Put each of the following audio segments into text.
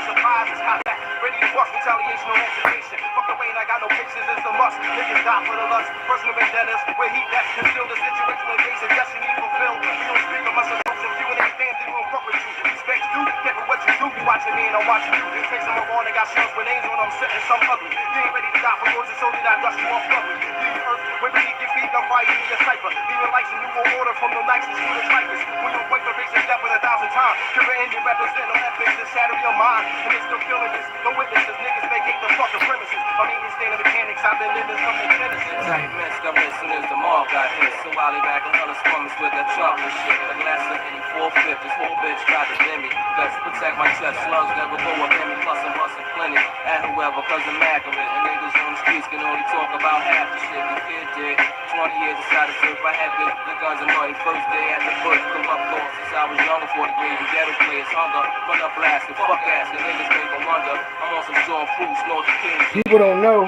surprise, it's hot back. Ready to bust, retaliation or anticipation. Fuck the rain, I got no patience, it's a must. Niggas die for the lust, personal vendettas. Where heat that's concealed, the situation in case of destiny fulfilled. We don't speak of us as folks, if you and they fans, they won't fuck with you. Respect you, careful what you do. You watching me and I'm watching you. Take some of on, they got shells with names on them, sitting some ugly. You ain't ready to die for yours, so did I dust you off lovely. Leave earth, when beneath your feet, I'm fighting in your cipher. Leaving lights and you will order from the nights and shoot the trifles. When you break the face of death with 1,000 times. You're in, you represent no ethics to shatter your mind. And they're still feeling this, no witnesses. Niggas vacate the fucking premises. I mean, they stand in mechanics, I've been living from the Genesis. Tight mess, I'm missing as the mall got hit. So I'll be back on other swimmers with that chocolate shit. A glass of any 4/5, this whole bitch tried to dim me. Best protect my chest, slugs never go up in me. Plus I'm busting plenty at whoever, cause I'm accurate. And niggas on the streets can only talk about half the shit the kid did. 20 years inside the surf, I had the guns and money. First day at the bush, come up north since I was younger for the grade. Ghetto players, hunger, run up blasting, fuck ass, the niggas make them wonder. I'm on some John Bruce, North King. People don't know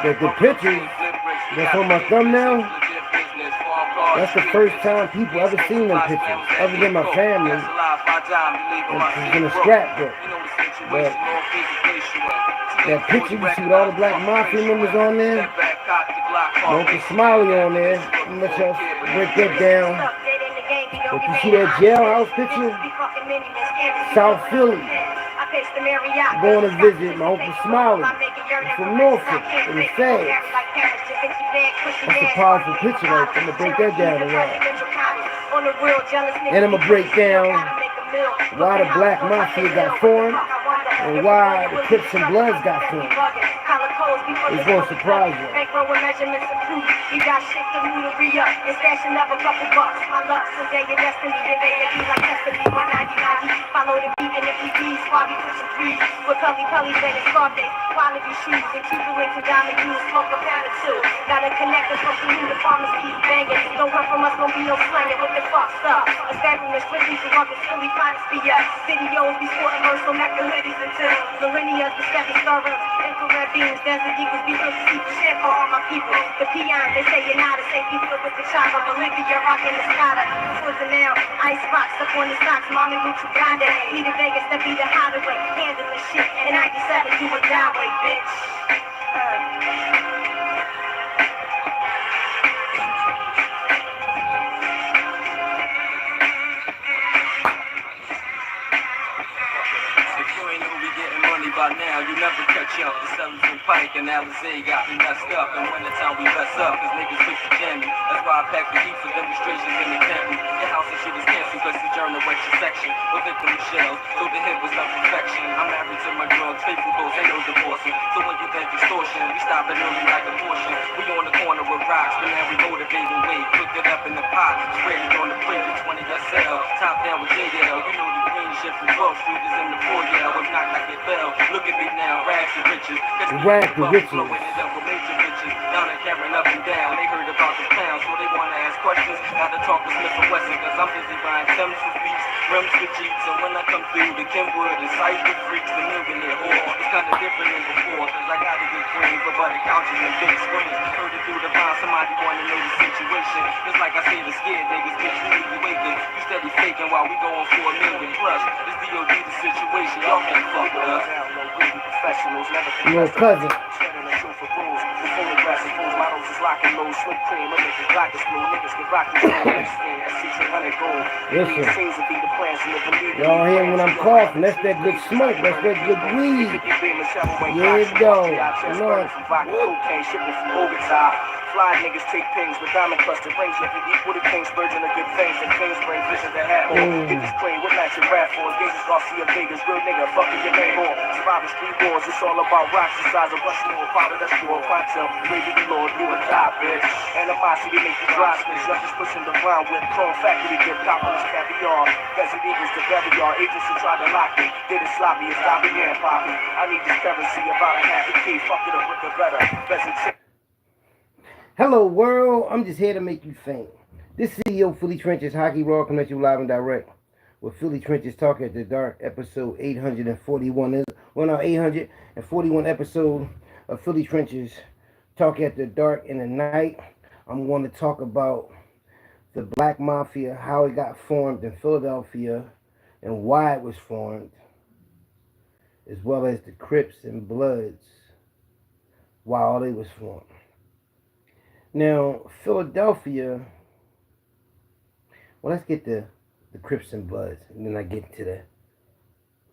that the pictures that's on my thumbnail, that's the first time people ever seen them pictures, other than my family. It's in a scrapbook. But that picture you see with all the Black Mafia members on there, Uncle Smiley on there, I'm gonna let y'all break that down. But you see that jailhouse picture? South Philly. Going to visit my Uncle Smiley from Norfolk in the Fed. That's a powerful picture right there. I'm going to break that down a lot. And I'm going to break down why the Black Mafia got formed and why the Crips and Bloods got formed. It's going to surprise you. You got shit to re-up and stashing up a couple bucks. My luck, today your destiny, they made it be like destiny. 190, follow the beat and the PDs, while we pushing threes. With Pelly, then it's Scarface, quality shoes, and keep it into diamond jewels, smoke a pound or two. Gotta connect us from the farmers keep banging. Don't run from us, don't be no slanging. What the fuck's up? A stabbing the strictly for rugged, Philly finest be us. Videos be sporting verse, so make the hoodies until millennials, the stepping startups, infrared beams, desert eagles, be good to see the shit for all my people. The peons, they say you're not a safety field with the chopper. Bolivia, rockin' the Scada. Twizzle now, ice rocks up on the socks. Mommy Lucha Grande. Need a Vegas to be the hideaway. Handle the shit. In 97, you a die bitch. By now, you never catch up. The 7th Pike and Alizé got me messed up. And when the time we mess up, cause niggas quick to jam me. That's why I pack the heat for demonstrations in the camping. Your house and shit is canceled cause the journal wet your section. With victim shells, so the hit was not perfection. I'm married to my drugs, faithful goals, ain't no divorcing. So when you think extortion, we stop it early like abortion. We on the corner with rocks, but now we motivate and wait. Cook it up in the pot, spread it on the plate with 20 SL. Top down with JL, you know the green shit from 12th Street is in the foyer. I was knocked like it fell. Look at me now, rags to riches. Rags to riches. Blowing it up with major bitches. Down and carrying up and down. They heard about the pound, so they wanna ask questions. Got to talk to Smith and Wesson, cause I'm busy buying Thames for beats, rims for Jeeps. And when I come through the Kenwood, the Cypher freaks, the millionaire whore. It's kinda different than before, cause I got a good cream for butter couches and big screens. Heard it through the vine, somebody wanna know the situation. Just like I say, the scared niggas, bitch, we need you waking. You steady faking while we going for $1 million plus. This DOD the situation, y'all can't fuck with us. Your cousin. Listen, y'all hear when I'm coughing, that's that good smoke, that's that good weed. Here it go. Lord. Fly niggas take pings with diamond cluster rings. If you equal the king's virgin of good things, and king's brain vision to have more. Get this plane with matching rap for engagements, Garcia Vegas, real nigga, fucking your name on. Surviving street wars, it's all about rocks the size of Rushmore, powder that's pure quantum. Baby, the Lord, you a die, bitch. Animosity make you dry snitch. I'm just pushing the ground with chrome factory, get coppers, caviar. Desert Eagles to bury our agents who tried to lock me. Did it sloppy, it's Dobby and Poppy. I need this currency, about a half a key. Fuck it up with the better. Hello world, I'm just here to make you think. This CEO Philly Trenches Hockey Raw coming at you live and direct with Philly Trenches Talk at the Dark, episode 841. Well, now 841 episode of Philly Trenches Talk at the Dark in the night. I'm going to talk about the Black Mafia, how it got formed in Philadelphia, and why it was formed, as well as the Crips and Bloods, why all they was formed. Now, Philadelphia, well, let's get the Crips and Bloods, and then I get to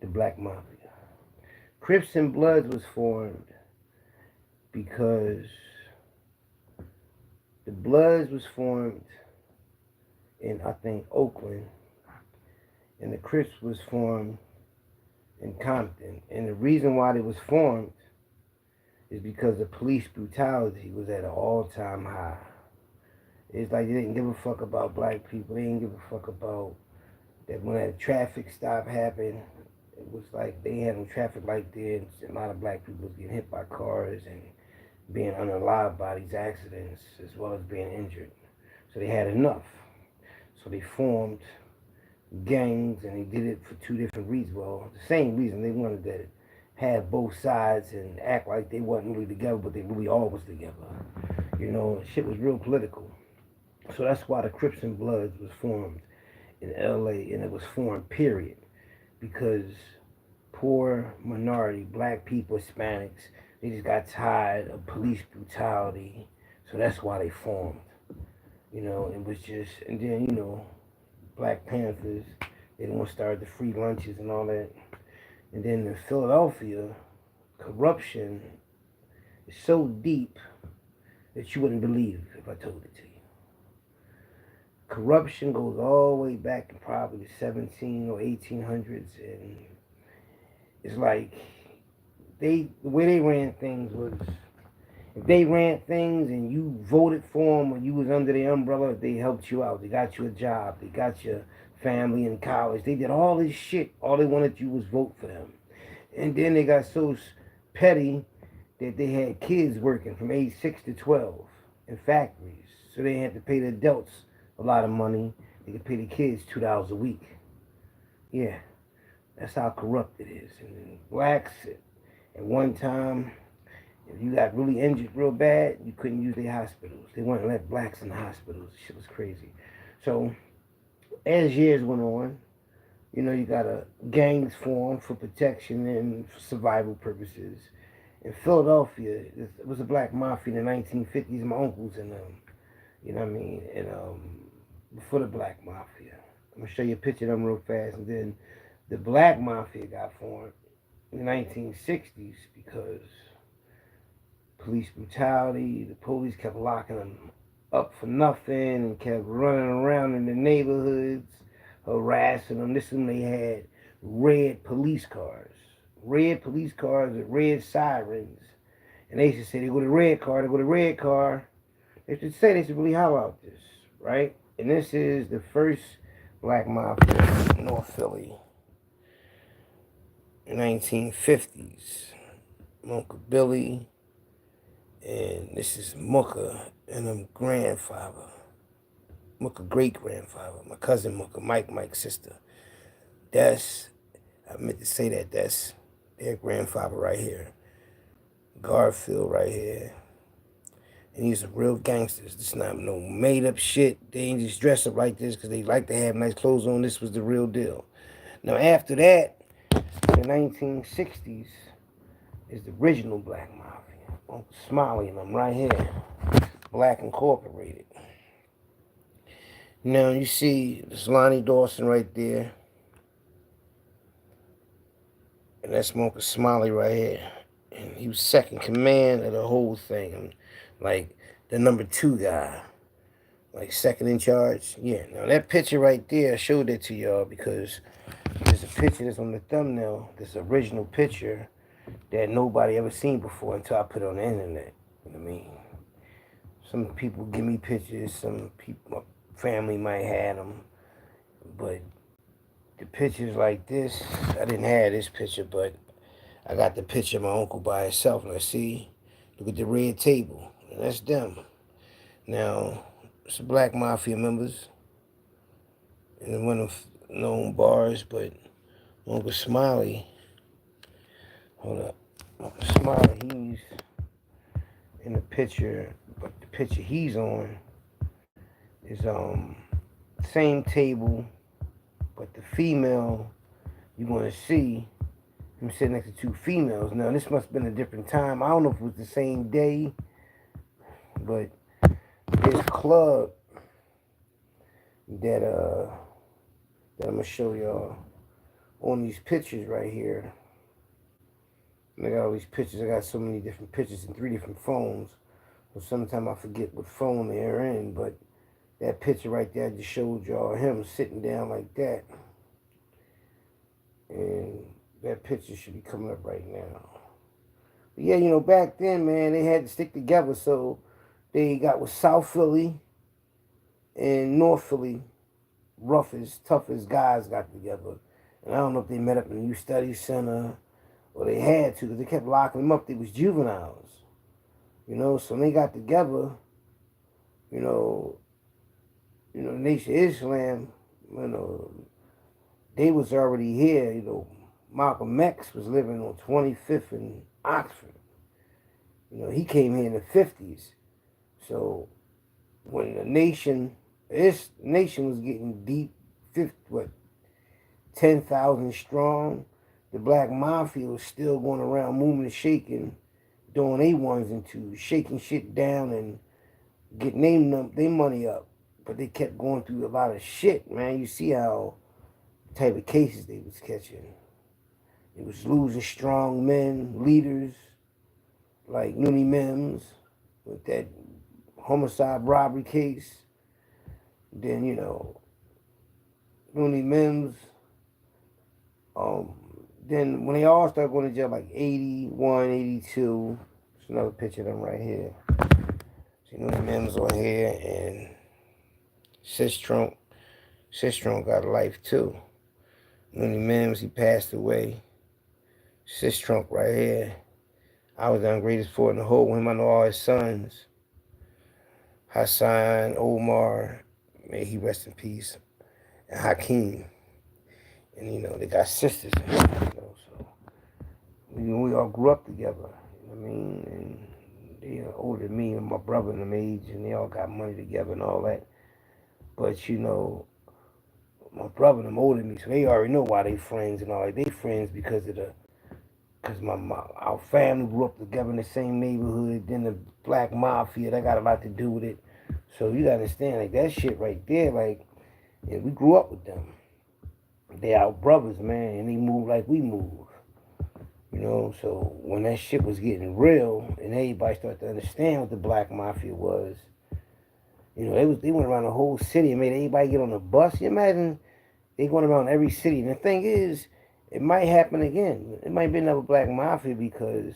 the Black Mafia. Crips and Bloods was formed because the Bloods was formed in, I think, Oakland, and the Crips was formed in Compton. And the reason why they was formed is because the police brutality was at an all-time high. It's like they didn't give a fuck about black people. They didn't give a fuck about that when that traffic stop happened. It was like they had no traffic light there, and a lot of black people was getting hit by cars and being unalive by these accidents, as well as being injured. So they had enough. So they formed gangs, and they did it for two different reasons. Well, the same reason. They wanted to have both sides and act like they wasn't really together, but they really all was together. You know, shit was real political. So that's why the Crips and Bloods was formed in LA, and it was formed, period. Because poor minority, black people, Hispanics, they just got tired of police brutality. So that's why they formed. You know, it was just, and then, you know, Black Panthers, they didn't want to start the free lunches and all that. And then in Philadelphia, corruption is so deep that you wouldn't believe if I told it to you. Corruption goes all the way back to probably the 17 or 1800s, and it's like the way they ran things was, if they ran things and you voted for them or you was under their umbrella, they helped you out. They got you a job. They got your family in college. They did all this shit. All they wanted you was vote for them. And then they got so petty that they had kids working from age 6 to 12 in factories. So they had to pay the adults a lot of money. They could pay the kids $2 a week. Yeah, that's how corrupt it is. And then blacks, at one time, if you got really injured real bad, you couldn't use their hospitals. They wouldn't let blacks in the hospitals. Shit was crazy. So as years went on, you know, you got a gangs form for protection and for survival purposes. In Philadelphia, it was a black mafia in the 1950s. My uncles and them, you know what I mean? And before the black mafia, I'm gonna show you a picture of them real fast. And then the black mafia got formed in the 1960s because police brutality. The police kept locking them up for nothing and kept running around in the neighborhoods, harassing them. This one they had red police cars with red sirens. And they used to say, they go to red car, they go to red car. They should say, they should really holler out this, right? And this is the first black mafia in North Philly in 1950s. Uncle Billy, and this is Mooka and I'm grandfather. Mooka great-grandfather. My cousin Mooka, Mike's sister. That's, I meant to say that's their grandfather right here. Garfield right here. And these are real gangsters. This is not no made-up shit. They ain't just dress up like this because they like to have nice clothes on. This was the real deal. Now, after that, in the 1960s, is the original black mafia. Uncle Smiley and them right here. Black Incorporated. Now, you see this Lonnie Dawson right there. And that's Uncle Smiley right here. And he was second command of the whole thing. Like the number 2 guy. Like second in charge. Yeah, now that picture right there, I showed that to y'all because there's a picture that's on the thumbnail. This original picture that nobody ever seen before until I put it on the internet. You know what I mean? Some people give me pictures. Some people, my family might have them. But the pictures like this, I didn't have this picture, but I got the picture of my uncle by himself. Now see, look at the red table. And that's them. Now, it's the black mafia members. And one of known bars, but Uncle Smiley, hold up. Uncle Smiley, he's in the picture, but the picture he's on is same table, but the female you're going to see him sitting next to two females. Now, this must have been a different time. I don't know if it was the same day, but this club that I'm going to show y'all on these pictures right here. And I got all these pictures. I got so many different pictures in 3 different phones. So sometimes I forget what phone they're in, but that picture right there just showed y'all him sitting down like that. And that picture should be coming up right now. But yeah, you know, back then, man, they had to stick together. So they got with South Philly and North Philly, roughest, toughest guys got together. And I don't know if they met up in the Youth Studies Center or they had to, because they kept locking them up. They was juveniles. You know, so when they got together, you know, Nation of Islam, you know, they was already here. You know, Malcolm X was living on 25th in Oxford. You know, he came here in the 50s. So when this nation was getting deep, 10,000 strong, the Black Mafia was still going around moving and shaking, doing they ones and twos, shaking shit down and getting their money up. But they kept going through a lot of shit, man. You see how type of cases they was catching. It was losing strong men, leaders, like Noonie Mims with that homicide robbery case. Then, you know, Noonie Mims, then when they all started going to jail, like 81, 82, there's another picture of them right here. See Noonie Mims on here, and Sis Trump got a life too. Noonie Mims, he passed away. Sis Trump right here. I was the greatest sport in the whole with him. I know all his sons. Hassan, Omar, may he rest in peace, and Hakeem. And, you know, they got sisters, you know, so we all grew up together, you know what I mean? And they are older than me and my brother and them age, and they all got money together and all that. But, you know, my brother and them older than me, so they already know why they friends and all that. They friends because our family grew up together in the same neighborhood. Then the Black Mafia, that got a lot to do with it. So you gotta understand, like, that shit right there, like, yeah, we grew up with them. They our brothers, man, and they move like we move. You know, so when that shit was getting real and everybody started to understand what the Black Mafia was, you know, they went around the whole city and made everybody get on the bus. You imagine they going around every city. And the thing is, it might happen again. It might be another Black Mafia because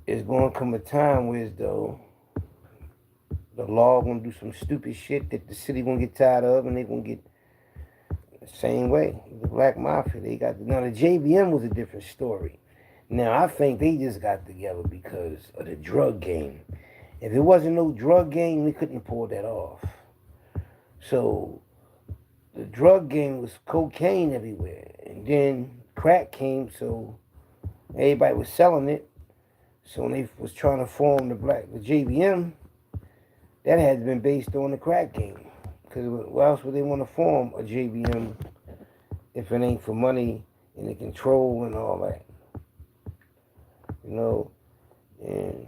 it's going to come a time where though the law going to do some stupid shit that the city going to get tired of, and they going to get the same way. The Black Mafia, now the JVM was a different story. Now I think they just got together because of the drug game. If it wasn't no drug game, they couldn't pull that off. So the drug game was cocaine everywhere, and then crack came, so everybody was selling it. So when they was trying to form the JVM, that had been based on the crack game. Because what else would they want to form a JVM if it ain't for money and the control and all that? You know, and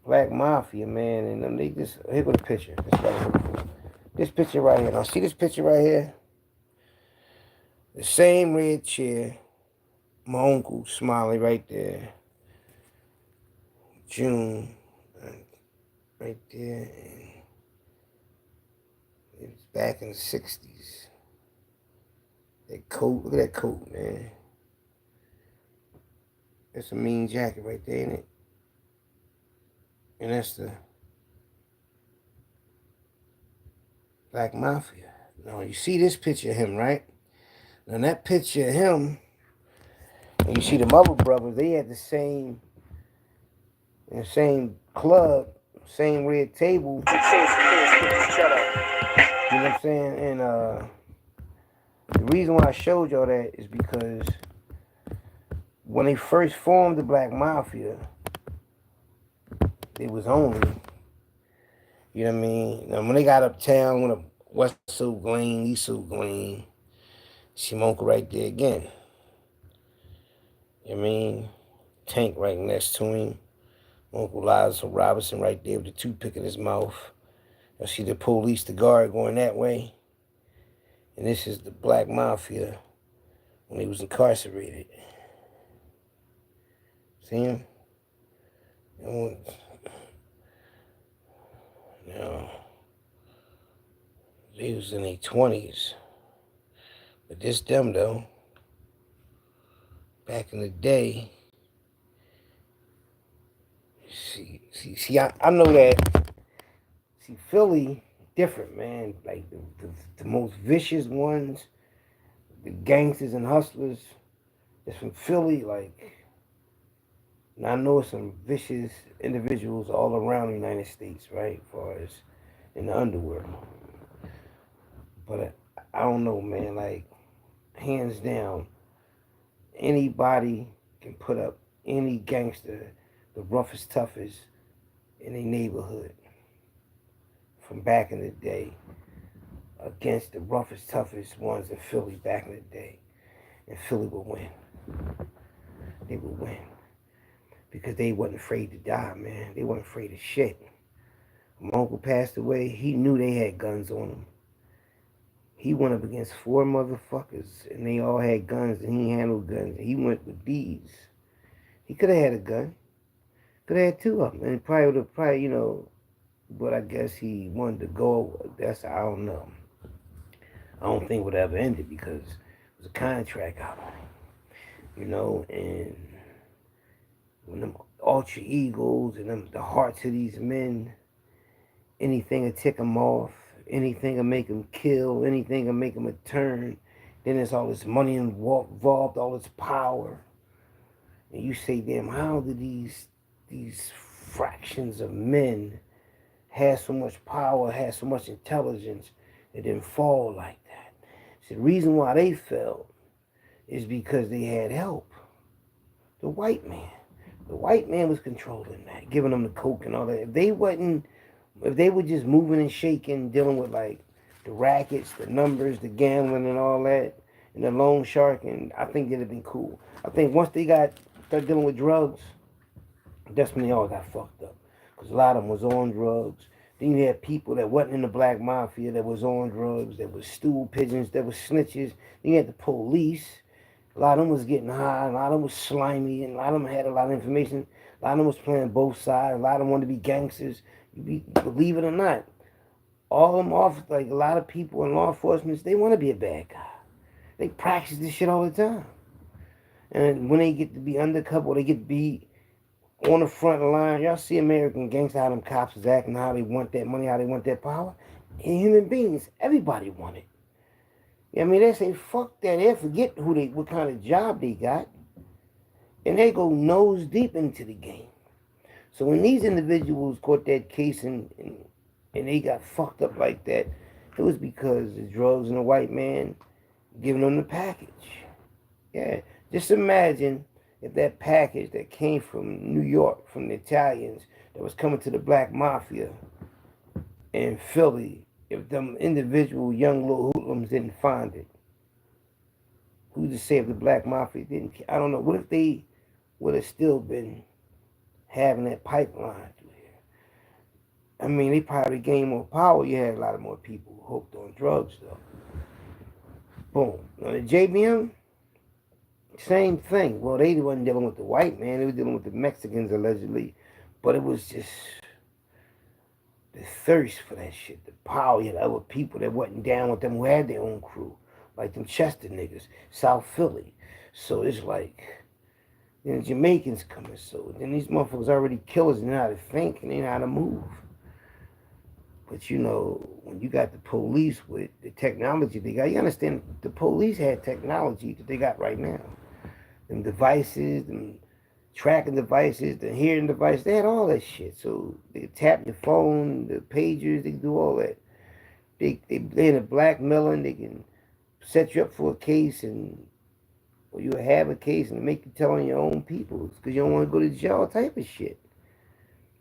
Black Mafia, man, and them, they just, here go the picture. This picture right here. Now see this picture right here? The same red chair. My uncle Smiley right there. June. Right there. And it was back in the 60s. That coat, look at that coat, man. That's a mean jacket right there, ain't it? And that's the Black Mafia. Now, you see this picture of him, right? Now, that picture of him, and you see the other brothers, they had the same club, same red table. You know what I'm saying? And the reason why I showed y'all that is because when they first formed the Black Mafia, it was only, you know what I mean? Now, when they got uptown, when West Oak Lane, East Oak Lane, see my uncle right there again. You know what I mean? Tank right next to him. Uncle Liza Robinson right there with the toothpick in his mouth. You see the police, the guard going that way. And this is the Black Mafia when he was incarcerated. See him? Now, they was in their 20s. But this them, though, back in the day, I know that, Philly, different, man. Like, the most vicious ones, the gangsters and hustlers, that's from Philly, like, and I know some vicious individuals all around the United States, right, as far as in the underworld. But I don't know, man, like, hands down, anybody can put up any gangster, the roughest, toughest in a neighborhood from back in the day against the roughest, toughest ones in Philly back in the day. And Philly would win. They would win. Because they wasn't afraid to die, man. They wasn't afraid of shit. When my uncle passed away, he knew they had guns on him. He went up against 4 motherfuckers, and they all had guns, and he handled guns. He went with these. He could have had a gun. Could have had 2 of them. And probably would have, you know, but I guess he wanted to go. I don't know. I don't think it would have ever ended because it was a contract out on him. You know, and when them ultra egos and them, the hearts of these men, anything will tick them off, anything will make them kill, anything will make them a turn. Then there's all this money involved, all this power. And you say, damn, how do these fractions of men have so much power, have so much intelligence, and then fall like that? So the reason why they fell is because they had help. The white man. The white man was controlling that, giving them the coke and all that. If they were just moving and shaking, dealing with like the rackets, the numbers, the gambling and all that, and the loan shark, and I think it'd have been cool. I think once they started dealing with drugs, that's when they all got fucked up. Because a lot of them was on drugs. Then you had people that wasn't in the Black Mafia that was on drugs, that was stool pigeons, that was snitches. Then you had the police. A lot of them was getting high, a lot of them was slimy, and a lot of them had a lot of information. A lot of them was playing both sides. A lot of them wanted to be gangsters. Believe it or not, all them like a lot of people in law enforcement, they want to be a bad guy. They practice this shit all the time. And when they get to be undercover, or they get to be on the front line, y'all see American gangsters, how them cops is acting, how they want that money, how they want that power. And human beings, everybody want it. I mean, they say, fuck that. They forget what kind of job they got. And they go nose deep into the game. So when these individuals caught that case and they got fucked up like that, it was because the drugs and the white man giving them the package. Yeah. Just imagine if that package that came from New York, from the Italians, that was coming to the Black Mafia in Philly, if them individual young little hoodlums didn't find it. Who's to say if the Black Mafia didn't? I don't know. What if they would have still been having that pipeline through here? I mean, they probably gained more power. You had a lot of more people hooked on drugs, though. Boom. Now, the JBM, same thing. Well, they wasn't dealing with the white man. They were dealing with the Mexicans, allegedly. But it was just the thirst for that shit, the power. You had other people that wasn't down with them who had their own crew, like them Chester niggas, South Philly. So it's like, then Jamaicans coming. So then these motherfuckers already killers and know how to think and they know how to move. But you know, when you got the police with the technology they got, you understand the police had technology that they got right now. Them devices, them tracking devices, the hearing devices, they had all that shit. So they tap your phone, the pagers, they do all that. They in a blackmailing, they can set you up for a case or you have a case and make you tell on your own people because you don't want to go to jail type of shit.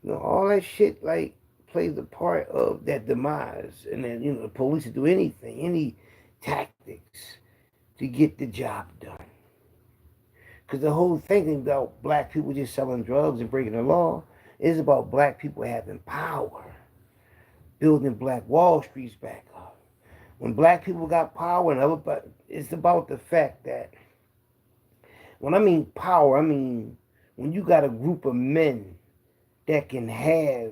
You know, all that shit like plays a part of that demise. And then, you know, the police will do anything, any tactics to get the job done. Because the whole thing about black people just selling drugs and breaking the law is about black people having power, building Black Wall Streets back up. When black people got power, and everybody, it's about the fact that when I mean power, I mean when you got a group of men that can have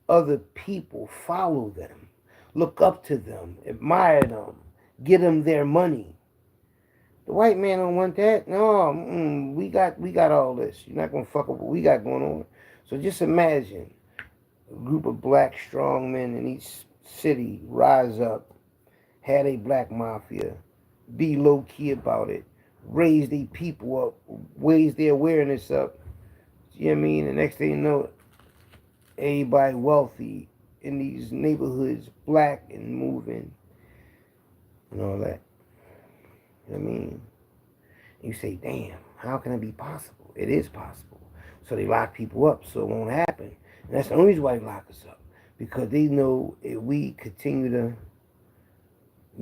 other people follow them, look up to them, admire them, give them their money. The white man don't want that. No, we got all this. You're not gonna fuck up what we got going on. So just imagine a group of black strong men in each city rise up, had a black mafia, be low key about it, raise their people up, raise their awareness up. You know what I mean? The next thing you know, everybody wealthy in these neighborhoods, black and moving, and all that. You know what I mean? You say, damn, how can it be possible? It is possible. So they lock people up so it won't happen. And that's the only reason why they lock us up. Because they know if we continue to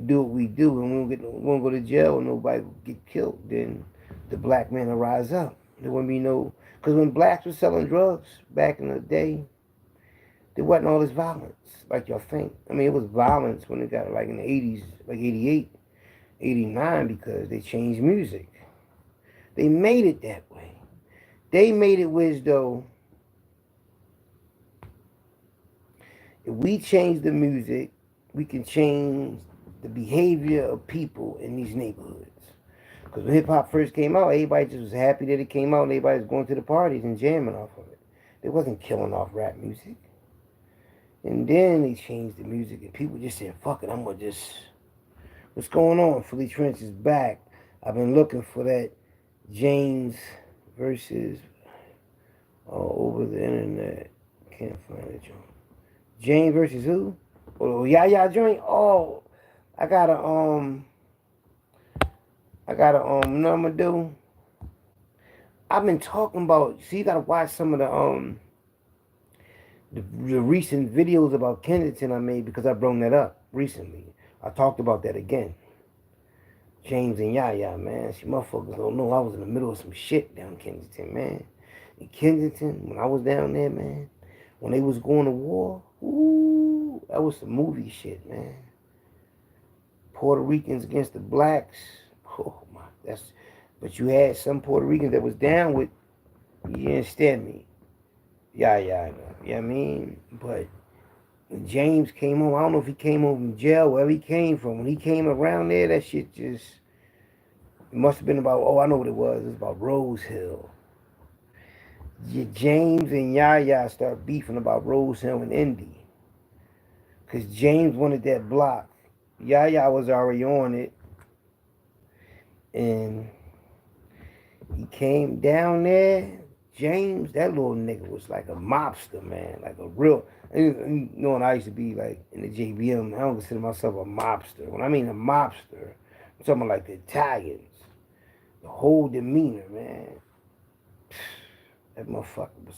do what we do and we won't go to jail and nobody will get killed, then the black man will rise up. There wouldn't be no... Because when blacks were selling drugs back in the day, there wasn't all this violence like y'all think. I mean, it was violence when it got like in the 80s, like 88, 89, because they changed music. They made it that way. They made it with though, if we change the music, we can change the behavior of people in these neighborhoods. Because when hip-hop first came out, everybody just was happy that it came out and everybody was going to the parties and jamming off of it. They wasn't killing off rap music. And then they changed the music and people just said, fuck it, I'm going to just... What's going on? Philly Trench is back. I've been looking for that James versus over the internet. Can't find it, joint. James versus who? Oh, yeah, joint. Oh, I got a you know what I'm gonna do? I've been talking about. See, you gotta watch some of the recent videos about Kensington I made because I brought that up recently. I talked about that again. James and Yaya, man. See, motherfuckers don't know I was in the middle of some shit down in Kensington, man. In Kensington, when I was down there, man, when they was going to war, ooh, that was some movie shit, man. Puerto Ricans against the blacks. Oh my, but you had some Puerto Ricans that was down with, you understand me? Yeah, you know what I mean? But when James came home, I don't know if he came home from jail, wherever he came from. When he came around there, that shit just, it must have been about, I know what it was. It was about Rose Hill. James and Yaya start beefing about Rose Hill and Indy. Because James wanted that block. Yaya was already on it. And he came down there. James, that little nigga was like a mobster, man. Like a real... You know, when I used to be like in the JBM, I don't consider myself a mobster. When I mean a mobster, I'm talking about like the Italians. The whole demeanor, man. That motherfucker was...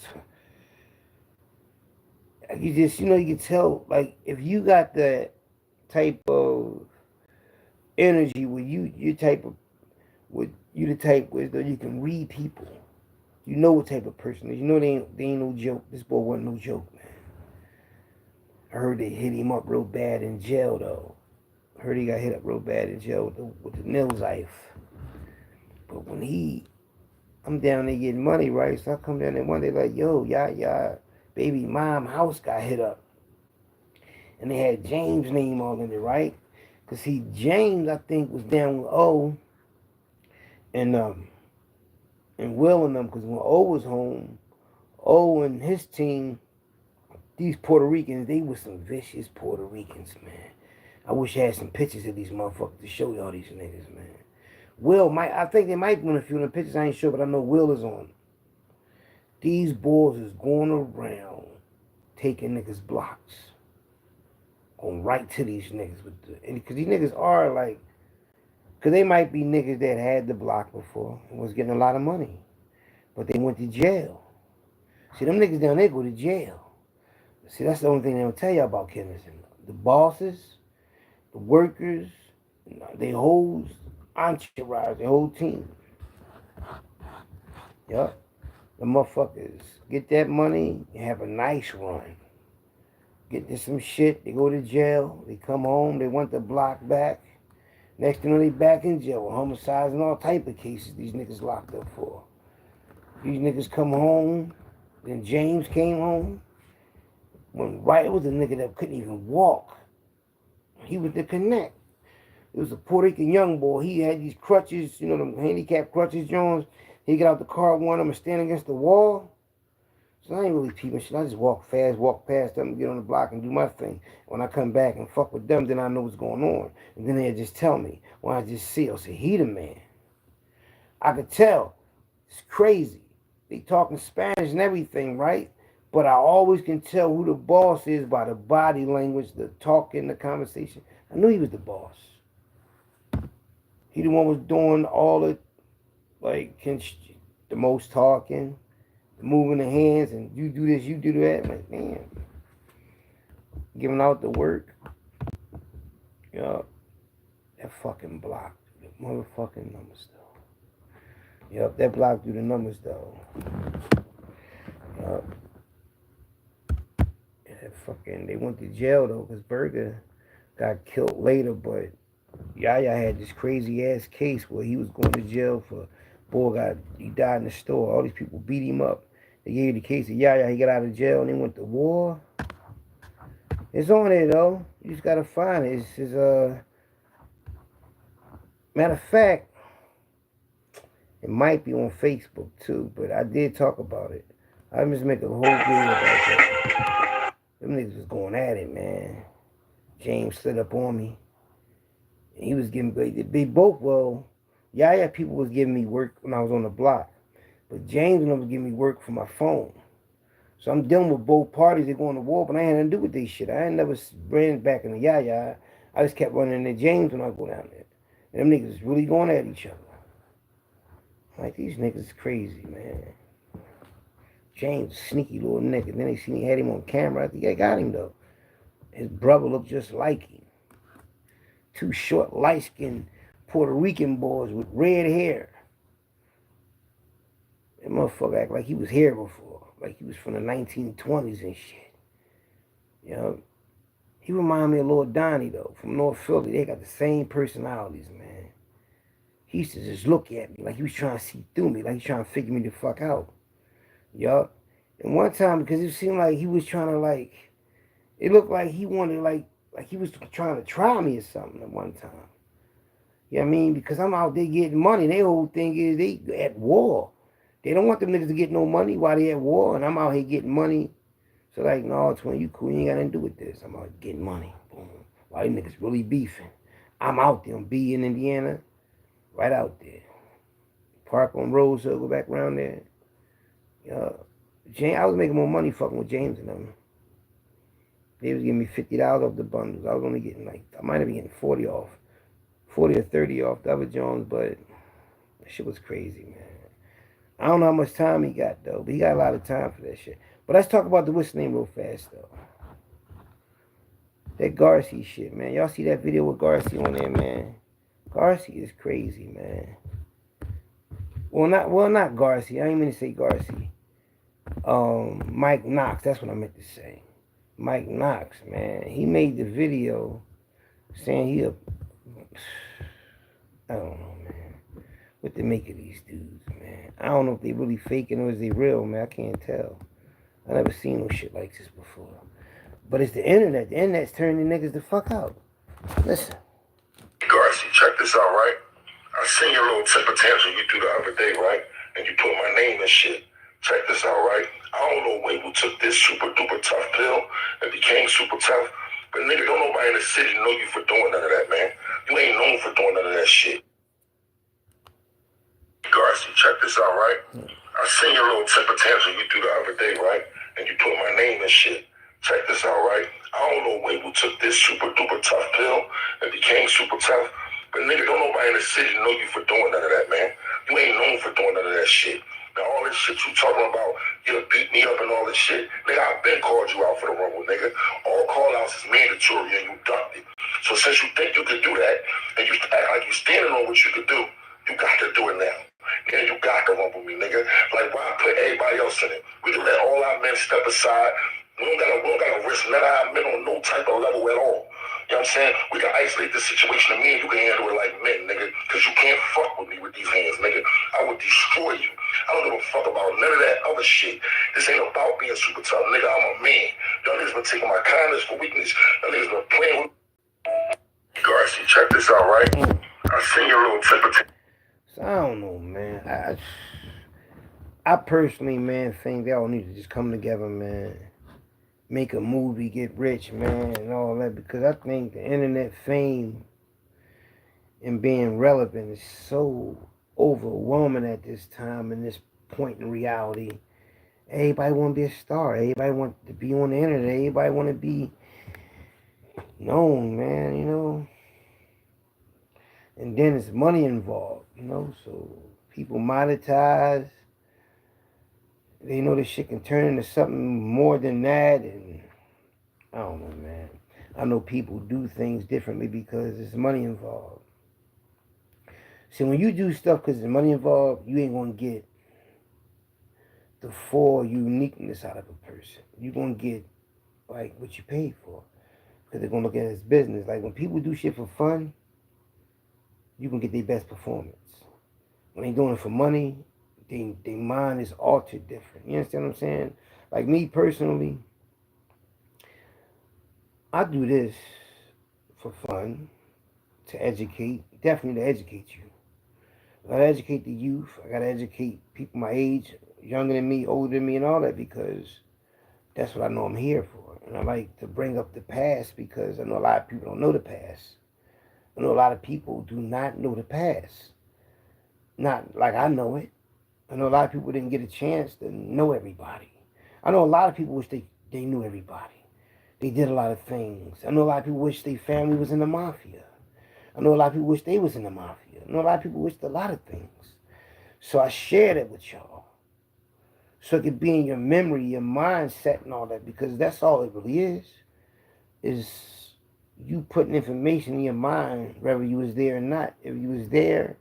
You just, you can tell, like, if you got that type of energy where you the type where you can read people. You know what type of person is. You know they ain't no joke. This boy wasn't no joke, man. I heard they hit him up real bad in jail, though. I heard he got hit up real bad in jail with the nail knife. But when I'm down there getting money, right? So I come down there one day like, yo, baby mom house got hit up. And they had James' name all in it, right? Because see, James, I think, was down with O and Will and them. Because when O was home, O and his team, these Puerto Ricans, they were some vicious Puerto Ricans, man. I wish I had some pictures of these motherfuckers to show y'all these niggas, man. I think they might want a few of the pictures, I ain't sure, but I know Will is on. These boys is going around taking niggas' blocks. Going right to these niggas. Because these niggas are like, because they might be niggas that had the block before and was getting a lot of money. But they went to jail. See, them niggas down there go to jail. See, that's the only thing they don't tell you about Kensington. The bosses, the workers, they whole entourage, the whole team. Yup. The motherfuckers get that money and have a nice run. Get to some shit, they go to jail, they come home, they want the block back. Next thing you know, they back in jail with homicides and all type of cases these niggas locked up for. These niggas come home, then James came home. When Wright was a nigga that couldn't even walk. He was the connect. It was a Puerto Rican young boy. He had these crutches, you know, them handicap crutches, Jones. He got out the car, one of them and stand against the wall. So I ain't really peeping shit. I just walk fast, walk past them, get on the block and do my thing. When I come back and fuck with them, then I know what's going on. And then they'll just tell me. When I just see, I'll say, he the man. I could tell. It's crazy. They talking Spanish and everything, right? But I always can tell who the boss is by the body language, the talking, the conversation. I knew he was the boss. He the one was doing all the, like, the most talking, moving the hands, and you do this, you do that. I'm like, damn. Giving out the work. Yup. That fucking block. The motherfucking numbers, though. Yup, that block do the numbers, though. Yup. That fucking, they went to jail, though, because Berger got killed later, but Yaya had this crazy ass case where he was going to jail for, he died in the store. All these people beat him up. They gave the case of Yaya. He got out of jail and they went to war. It's on there though. You just gotta find it. It's matter of fact, it might be on Facebook too, but I did talk about it. I just make a whole video about that. Them niggas was going at it, man. James slid up on me. He was giving, they both, well, Yaya people was giving me work when I was on the block. But James was giving me work for my phone. So I'm dealing with both parties. They're going to war, but I ain't nothing to do with this shit. I ain't never ran back in the Yaya. I just kept running into James when I go down there. And them niggas really going at each other. I'm like, these niggas is crazy, man. James, sneaky little nigga. Then they see me, had him on camera. I think I got him, though. His brother looked just like him. Two short, light-skinned Puerto Rican boys with red hair. That motherfucker act like he was here before. Like he was from the 1920s and shit. You know? He reminded me of Lord Donnie, though, from North Philly. They got the same personalities, man. He used to just look at me like he was trying to see through me, like he was trying to figure me the fuck out. Yup. And one time, because it seemed like he was trying to, like, it looked like he wanted, like he was trying to try me or something at one time. You know what I mean? Because I'm out there getting money. Their whole thing is they at war. They don't want them niggas to get no money while they at war, and I'm out here getting money. So like, no, Twin, you cool. You ain't got nothing to do with this. I'm out getting money. Boom. While these niggas really beefing. I'm out there. I'm B in Indiana. Right out there. Park on Rose Hill. Go back around there. James, I was making more money fucking with James and them. They was giving me $50 off the bundles. I was only getting like, I might have been getting 40 off. 40 or 30 off the other Jones, but that shit was crazy, man. I don't know how much time he got, though, but he got a lot of time for that shit. But let's talk about the what's name real fast, though. That Garcia shit, man. Y'all see that video with Garcia on there, man? Garcia is crazy, man. Well, not Garcia. I ain't mean to say Garcia. Mike Knox, that's what I meant to say. Mike Knox, man. He made the video saying I don't know, man. What they make of these dudes, man. I don't know if they really faking or is they real, man. I can't tell. I never seen no shit like this before. But it's the internet. The internet's turning niggas the fuck out. Listen. Garcia, check this out, right? I seen your little temper tantrum you threw the other day, right? And you put my name and shit. Check this out, right? I don't know when you took this super duper tough pill and became super tough, but nigga, don't nobody in the city know you for doing none of that, man. You ain't known for doing none of that shit. Garcia, check this out, right? I seen your little temper tantrum you threw the other day, right? And you put my name and shit. Check this out, right? I don't know when you took this super duper tough pill and became super tough, but nigga, don't nobody in the city know you for doing none of that, man. You ain't known for doing none of that shit. Now, all this shit you talking about, you beat me up and all this shit, nigga, I've been called you out for the rumble, nigga. All call-outs is mandatory and you ducked it. So since you think you could do that, and you act like you standing on what you could do, you got to do it now. Man, you got to rumble me, nigga. Like, why put everybody else in it? We can let all our men step aside. We don't gotta risk none of our men on no type of level at all. You know what I'm saying? We can isolate this situation and me and you can handle it like men, nigga. Because you can't fuck with me with these hands, nigga. I would destroy you. I don't give a fuck about none of that other shit. This ain't about being super tough, nigga. I'm a man. Y'all niggas been taking my kindness for weakness. Y'all niggas been playing with Garcia, check this out, right? I seen your little temper. So I don't know, man. I personally, man, think they all need to just come together, man. Make a movie, get rich, man, and all that. Because I think the internet fame and being relevant is so overwhelming at this time and this point in reality. Everybody want to be a star. Everybody want to be on the internet. Everybody want to be known, man, you know. And then it's money involved, you know. So people monetize. They know this shit can turn into something more than that. And I don't know, man. I know people do things differently because there's money involved. See, when you do stuff because there's money involved, you ain't going to get the full uniqueness out of a person. You're going to get, like, what you paid for. Because they're going to look at it as business. Like, when people do shit for fun, you can get their best performance. When they doing it for money, their mind is altered different. You understand what I'm saying? Like, me personally, I do this for fun, to educate, definitely to educate you. I gotta educate the youth. I gotta educate people my age, younger than me, older than me, and all that, because that's what I know I'm here for. And I like to bring up the past because I know a lot of people don't know the past. I know a lot of people do not know the past. Not like I know it. I know a lot of people didn't get a chance to know everybody. I know a lot of people wish they knew everybody. They did a lot of things. I know a lot of people wish their family was in the mafia. I know a lot of people wish they was in the mafia. I know a lot of people wished a lot of things. So I share that with y'all. So it could be in your memory, your mindset and all that, because that's all it really is you putting information in your mind, whether you was there or not. If you was there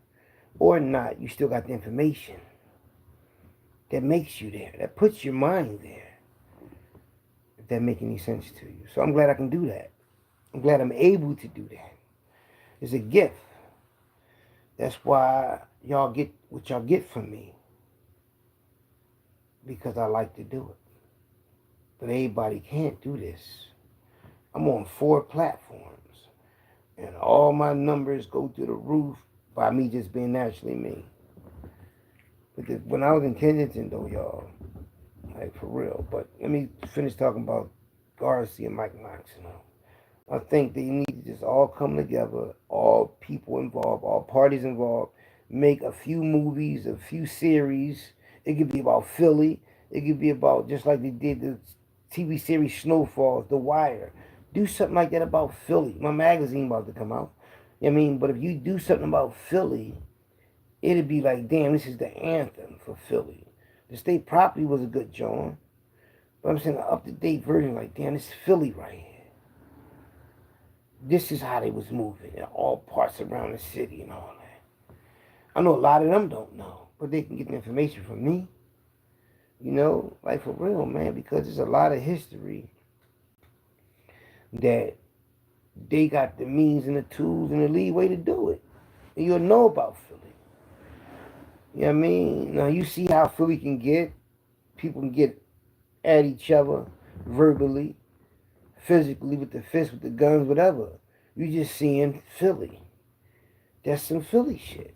or not, you still got the information that makes you there, that puts your mind there. If that make any sense to you. So I'm glad I can do that. I'm glad I'm able to do that. It's a gift. That's why y'all get what y'all get from me. Because I like to do it. But everybody can't do this. I'm on 4 platforms. And all my numbers go through the roof by me just being naturally me. But when I was in Kensington, though, y'all, like for real. But let me finish talking about Garcia and Mike Knox, you know. I think they need to just all come together, all people involved, all parties involved, make a few movies, a few series. It could be about Philly. It could be about, just like they did the TV series Snowfalls, The Wire. Do something like that about Philly. My magazine about to come out. I mean, but if you do something about Philly, it'd be like, damn, this is the anthem for Philly. The State Property was a good joint. But I'm saying an up-to-date version, like, damn, this is Philly right here. This is how they was moving in all parts around the city and all that. I know a lot of them don't know, but they can get the information from me. You know, like for real, man, because there's a lot of history that they got the means and the tools and the leeway to do it. And you'll know about Philly. You know what I mean? Now you see how Philly can get. People can get at each other verbally, physically, with the fists, with the guns, whatever. You just seeing Philly. That's some Philly shit.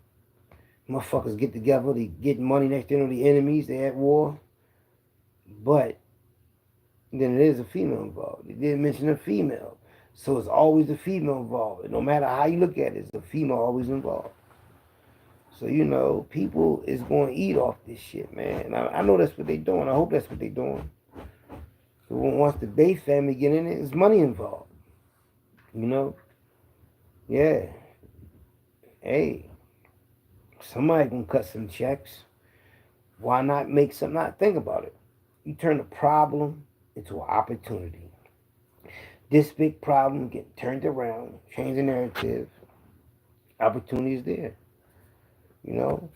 Motherfuckers get together, they get money next to the enemies, they at war. But then there is a female involved. They didn't mention a female. So it's always a female involved. And no matter how you look at it, it's a female always involved. So, you know, people is going to eat off this shit, man. And I know that's what they doing. I hope that's what they doing. So once the Bay family get in it, there's money involved. You know? Yeah. Hey. Somebody gonna cut some checks. Why not make something? Not think about it. You turn a problem into an opportunity. This big problem get turned around, change the narrative. Opportunity is there. You know?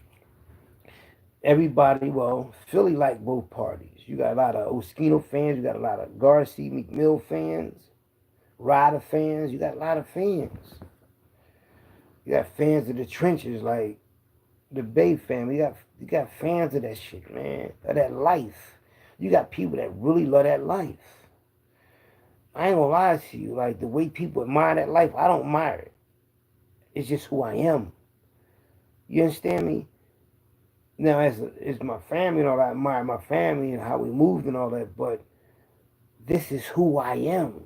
everybody, well, Philly like both parties. You got a lot of Oskino fans, you got a lot of Garcia McMill fans, Ryder fans, you got a lot of fans. You got fans of the trenches like the Bay family. You got fans of that shit, man. Of that life. You got people that really love that life. I ain't gonna lie to you, like the way people admire that life, I don't admire it. It's just who I am. You understand me? Now, as my family and all that, I admire my family and how we moved and all that, but this is who I am.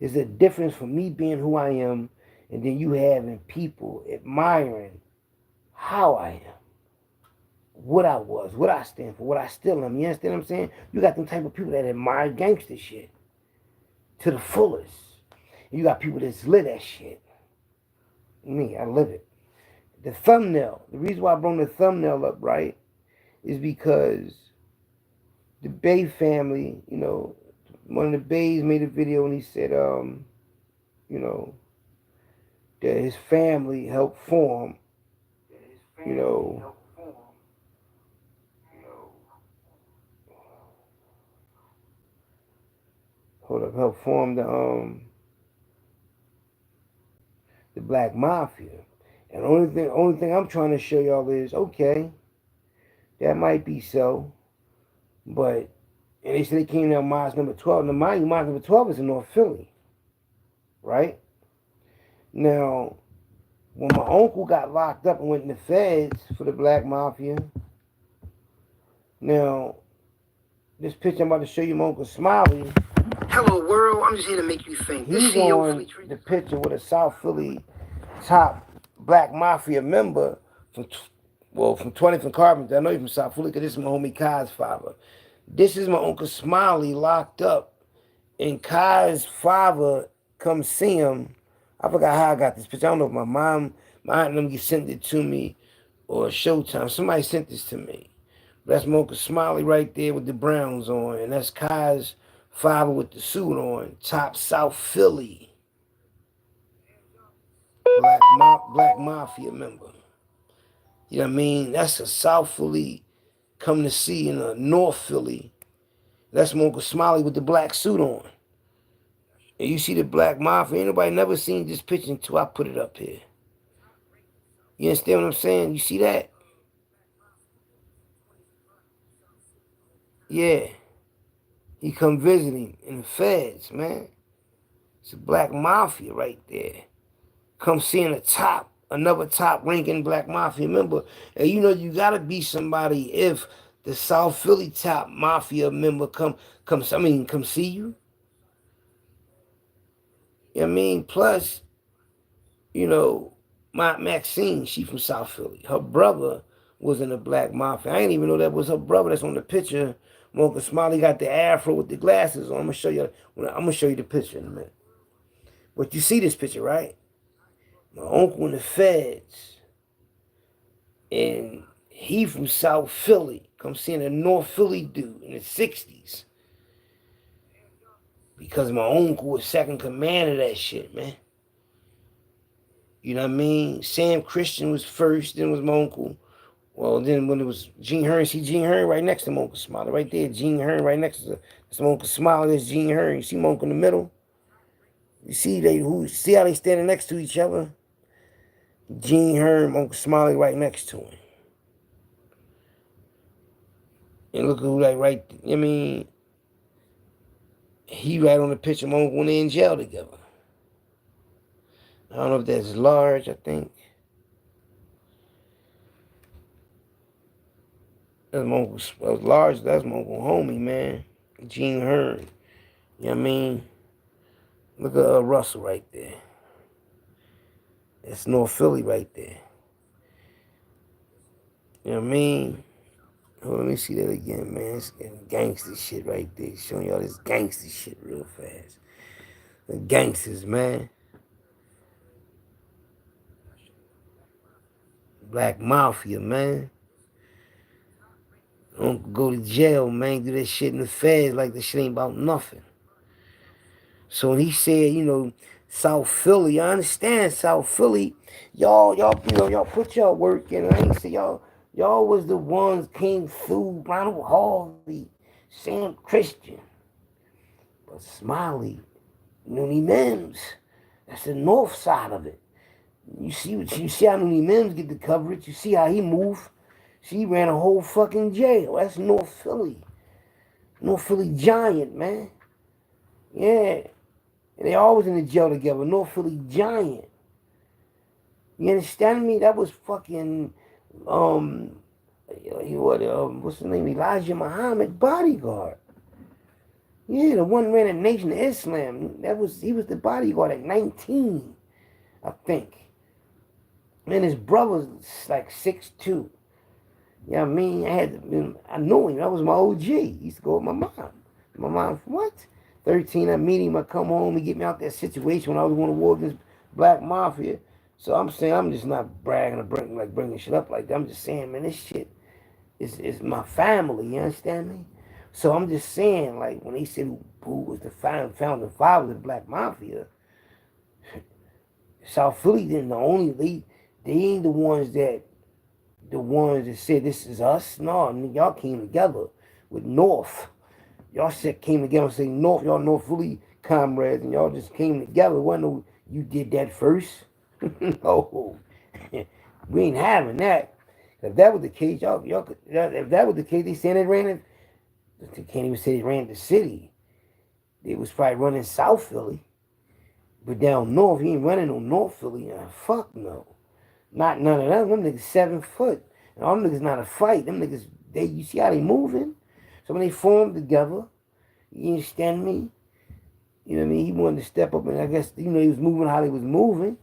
There's a difference from me being who I am and then you having people admiring how I am, what I was, what I stand for, what I still am. You understand what I'm saying? You got them type of people that admire gangster shit to the fullest. And you got people that live that shit. Me, I live it. The thumbnail, the reason why I brought the thumbnail up, right, is because the Bay family, one of the Bays made a video and he said, that his family helped form, helped form the Black Mafia. And the only thing I'm trying to show y'all is, okay, that might be so, but, and they said they came down Mines number 12. Now, mind you, Mines number 12 is in North Philly, right? Now, when my uncle got locked up and went in the feds for the Black Mafia, now, this picture I'm about to show you, my Uncle Smiley. Hello, world. I'm just here to make you think. He's on the picture with a South Philly top Black Mafia member from 20th and Carpenter. I know he's from South Philly because this is my homie Kai's father. This is my Uncle Smiley locked up, and Kai's father come see him. I forgot how I got this picture. I don't know if my aunt and them sent it to me or Showtime. Somebody sent this to me. That's my Uncle Smiley right there with the Browns on, and that's Kai's father with the suit on. Top South Philly. Black Mafia member. You know what I mean? That's a South Philly come to see in a North Philly. That's my Uncle Smiley with the black suit on. And you see the Black Mafia. Ain't nobody never seen this picture until I put it up here. You understand what I'm saying? You see that? Yeah. He come visiting in the feds, man. It's a Black Mafia right there. Come seeing another top ranking Black Mafia member. And you gotta be somebody if the South Philly top Mafia member come see you. You know what I mean? Plus, my Maxine, she from South Philly. Her brother was in the Black Mafia. I didn't even know that was her brother that's on the picture. My Uncle Smiley got the afro with the glasses on. I'm gonna show you the picture in a minute. But you see this picture, right? My uncle in the feds. And he from South Philly. Come seeing a North Philly dude in the 60s. Because my uncle was second command of that shit, man. You know what I mean? Sam Christian was first, then was my uncle. Well, then when it was Gene Hearn, see Gene Hearn right next to my Uncle Smiley. Right there, Gene Hearn right next to my Uncle Smiley. There's Gene Hearn. You see my uncle in the middle? You see how they standing next to each other? Gene Hearn, my Uncle Smiley right next to him. And look who he right on the picture of my uncle when they in jail together. I don't know if that's large, I think. That's my uncle, large, that's my uncle homie, man. Gene Hearn. You know what I mean? Look at Russell right there. That's North Philly right there. You know what I mean? Hold on, let me see that again, man. It's gangster shit right there. Showing y'all this gangster shit real fast. The gangsters, man. Black Mafia, man. Don't go to jail, man. Do that shit in the feds like this shit ain't about nothing. So when he said, South Philly, I understand South Philly. Y'all put y'all work in. I ain't say y'all Y'all was the ones came through, Ronald Harvey, Sam Christian. But Smiley, Noonie Mims, that's the north side of it. You see how Noonie Mims get the coverage. You see how he moved. She ran a whole fucking jail. That's North Philly. North Philly Giant, man. Yeah. And they always in the jail together. North Philly Giant. You understand me? That was fucking what's the name? Elijah Muhammad bodyguard. Yeah, the one ran a Nation of Islam. He was the bodyguard at 19, I think. And his brother's like 6'2". You know what I mean? I knew him. That was my OG. He used to go with my mom. My mom, what? 13, I meet him. I come home. He get me out that situation when I was going to war against Black Mafia. So I'm saying, I'm just not bragging or bringing shit up like that. I'm just saying, man, this shit is my family. You understand me? So I'm just saying, like, when they said who was the founding father of the Black Mafia, South Philly didn't they ain't the ones that said this is us. No, y'all came together with North. Y'all came together and say North, y'all North Philly comrades, and y'all just came together. Wasn't you did that first? No, we ain't having that. If that was the case, if that was the case, they saying they ran it. They can't even say they ran the city. They was probably running South Philly. But down north, he ain't running no North Philly. Fuck no. Not none of them. Them niggas 7 foot. And all them niggas not a fight. Them niggas, you see how they moving? So when they formed together, you understand me? You know what I mean? He wanted to step up, and I guess, he was moving how they was moving.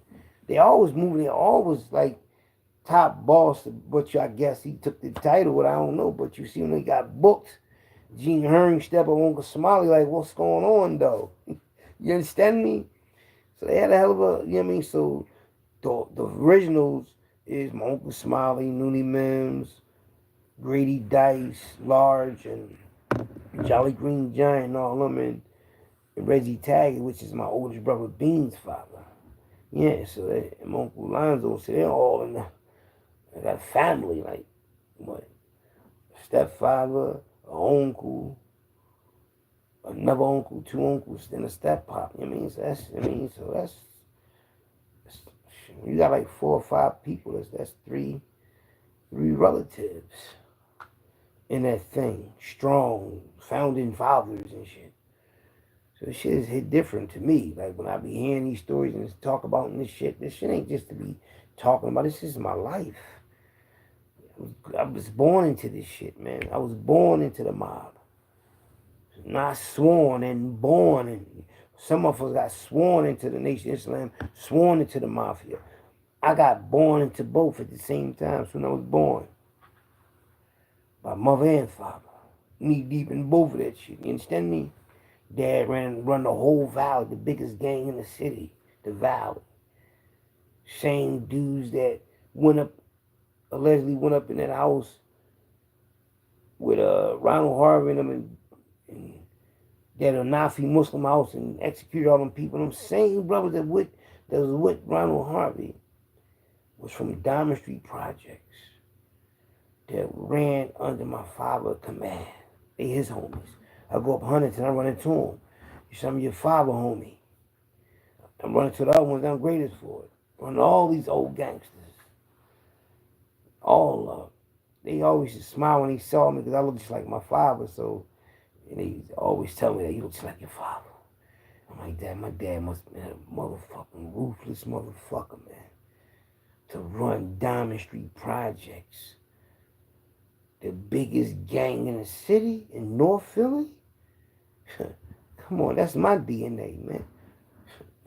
They always moving. They always like top boss, but I guess he took the title, but I don't know. But you see when they got booked, Gene Hearn step up, Uncle Somali, like, what's going on, though? You understand me? So they had a hell of a, you know what I mean? So the originals is my Uncle Smiley, Noonie Mims, Grady Dice, Large, and Jolly Green Giant, and all them, and Reggie Taggart, which is my oldest brother Bean's father. Yeah, so my Uncle Lonzo, so they're all in I got family, like, what? Stepfather, an uncle, another uncle, 2 uncles, then a step pop. You know what I mean? So that's you got like 4 or 5 people. That's three relatives in that thing. Strong, founding fathers and shit. So this shit is hit different to me. Like when I be hearing these stories and talk about this shit ain't just to be talking about. This is my life. I was born into this shit, man. I was born into the mob. Not sworn and born. And some of us got sworn into the Nation of Islam, sworn into the Mafia. I got born into both at the same time when I was born. My mother and father. Knee deep in both of that shit. You understand me? Dad run the whole valley, the biggest gang in the city, the valley. Same dudes that allegedly went up in that house with Ronald Harvey and them and that Nafi Muslim house and executed all them people. Them same brothers that was with Ronald Harvey was from Diamond Street Projects that ran under my father's command. They his homies. I go up Huntington, I run into them. You some of your father homie. I'm running to the other ones I'm greatest for it. Running all these old gangsters. All of them. They always just smile when they saw me because I look just like my father. So, and they always tell me that you look just like your father. I'm like, Dad, my dad must have been a motherfucking ruthless motherfucker, man. To run Diamond Street Projects. The biggest gang in the city in North Philly? Come on, that's my DNA, man.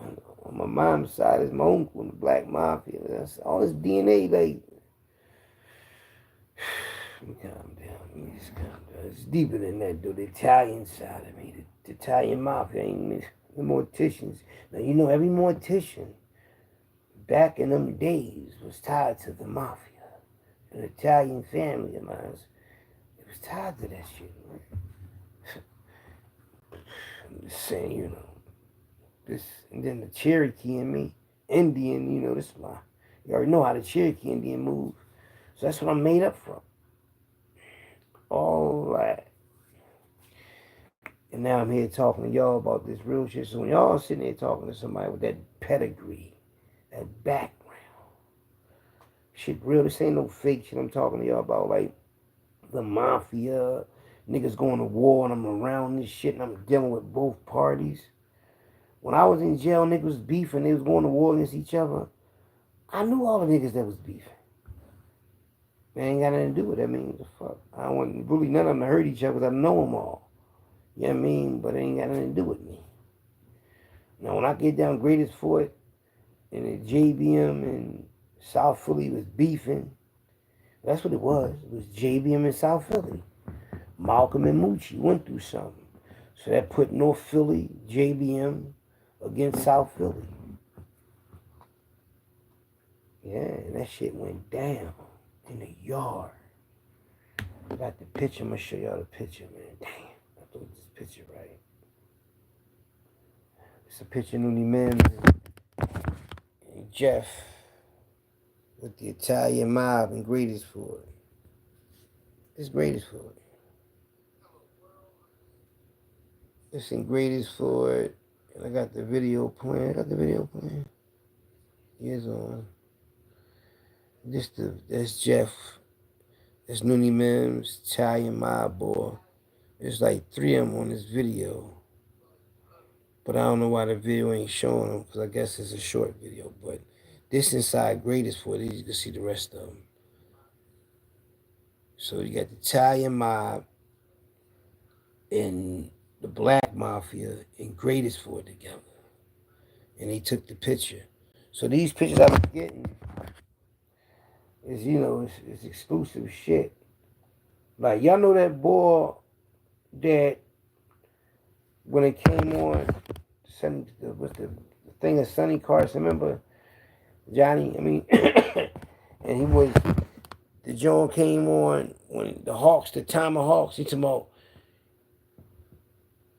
On my mom's side is my uncle in the Black Mafia. That's all this DNA, like. Let me calm down. It's deeper than that, though. The Italian side of me, the Italian Mafia, the morticians. Now, you know, every mortician back in them days was tied to the Mafia. An Italian family of mine, it was tied to that shit, man. I'm just saying, you know, this, and then the Cherokee in me, Indian, you know, you already know how the Cherokee Indian moves. So that's what I'm made up from. All that. And now I'm here talking to y'all about this real shit. So when y'all sitting there talking to somebody with that pedigree, that background, shit real. This ain't no fake shit I'm talking to y'all about, like the mafia, niggas going to war and I'm around this shit and I'm dealing with both parties. When I was in jail, niggas was beefing, they was going to war against each other. I knew all the niggas that was beefing. They ain't got nothing to do with it. I mean, what the fuck? I don't want really none of them to hurt each other because I know them all. You know what I mean? But it ain't got nothing to do with me. Now, when I get down Greatest Fort and the JBM and South Philly was beefing, that's what it was. It was JBM and South Philly. Malcolm and Moochie went through something. So that put North Philly, JBM, against South Philly. Yeah, and that shit went down in the yard. I got the picture. I'm going to show y'all the picture, man. Damn, I thought this picture right. It's a picture of Noonie Mims and Jeff with the Italian mob in Greatest Fort. It's Greatest Fort. It's in Greatest Fort. And I got the video playing. Here's on. That's Jeff. That's Noonie Mims, Italian mob boy. There's like 3 of them on this video. But I don't know why the video ain't showing them, because I guess it's a short video. But this inside Greatest Fort, you can see the rest of them. So you got the Italian mob and the Black Mafia in Greatest Fort together. And they took the picture. So these pictures I was getting is, you know, it's exclusive shit. Like, y'all know that boy that when it came on, what's the thing of Sonny Carson, remember? Johnny, I mean, and he was, the John came on when the Hawks, the Tomahawks,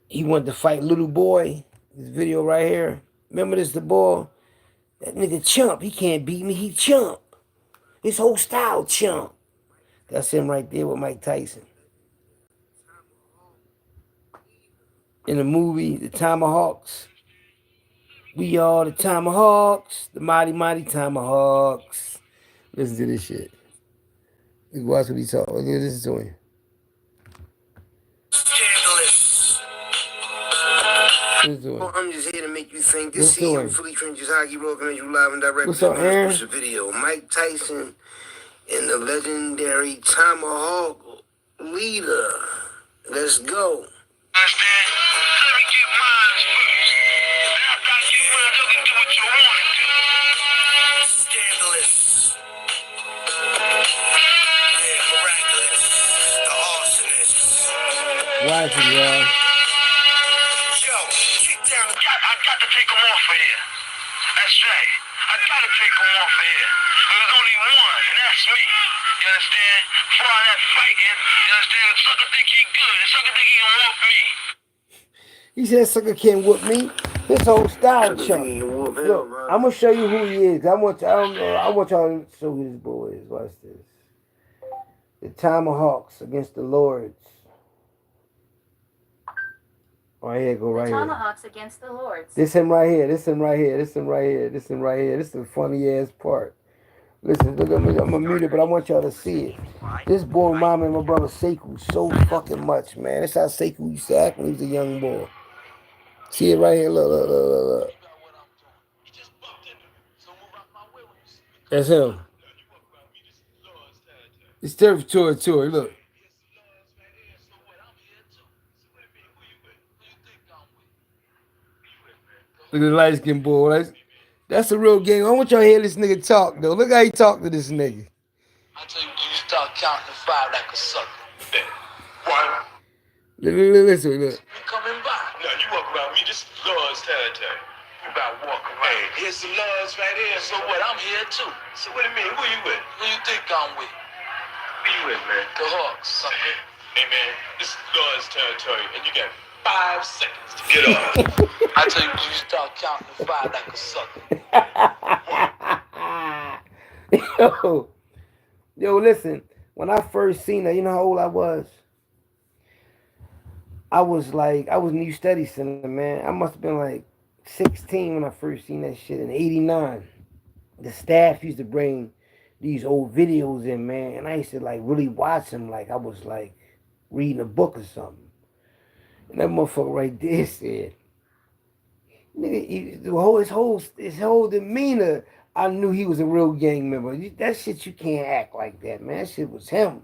he wanted to fight Little Boy, this video right here. Remember this, the boy? That nigga chump, he can't beat me, he chump. His whole style chump. That's him right there with Mike Tyson. In the movie, The Tomahawks. We are the Tomahawks, the mighty, mighty Tomahawks. Listen to this shit. Watch what he talking. Listen to him. I'm just here to make you think this season Philly Trenches Hockey Roll coming you live and direct. What's up, Aaron? Video. Mike Tyson and the legendary Tomahawk leader. Let's go. Understand? Let me get mine first. After I get mine, you can do what you want to do. Scandalous. Yeah, miraculous. The arsonist. Watch it, y'all. Yo, kick down. I got to take him off of here. That's right. I got to take him off of here. There's only one, and that's me. You understand? For all that fighting, you understand? The sucker think he good. The sucker think he can whoop me. He said sucker can't whoop me. His whole style chunk. Look, I'm gonna show you who he is. I want y'all to show who this boy is. Watch this. The Tomahawks against the Lords. Right here, go right here. Tomahawks against the Lords. This him right here. This him right here. This him right here. This him right here. This is the funny ass part. Listen, look at me. I'm gonna mute it, but I want y'all to see it. This boy reminded me of my brother Sekou so fucking much, man. That's how Sekou used to act when he was a young boy. See it right here. Look. That's him. It's territory. Look. Look at the light skin boy. That's a real game. I want y'all to hear this nigga talk, though. Look how he talk to this nigga. I tell you, you start counting to 5 like a sucker. Listen. You coming by? No, you walk around me. This is Lord's territory. You about walk around. Hey, here's some Lords right here. So what? I'm here too. So what do you mean? Who you with? Who you think I'm with? Who you with, man? The Hawks, sucker. Hey, man, this is Lord's territory, and you got 5 seconds to get off. I tell you, you start counting to 5 like a sucker. Yo, Yo, listen, when I first seen her, you know how old I was? I was in New Study Center, man. I must have been like 16 when I first seen that shit in '89. The staff used to bring these old videos in, man, and I used to like really watch them like I was like reading a book or something. And that motherfucker right there said, nigga, his whole demeanor, I knew he was a real gang member. That shit, you can't act like that, man. That shit was him,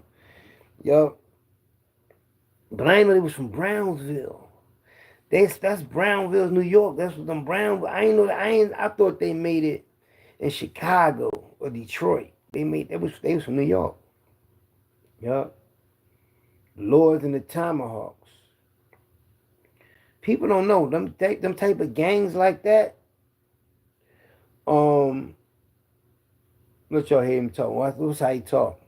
yo. But I ain't know they was from Brownsville. That's Brownville, New York. That's what them Brown. I ain't know that. I thought they made it in Chicago or Detroit. They was from New York. Yup. Lords and the Tomahawks. People don't know them type of gangs like that. Let y'all hear him talk. What's how he talk?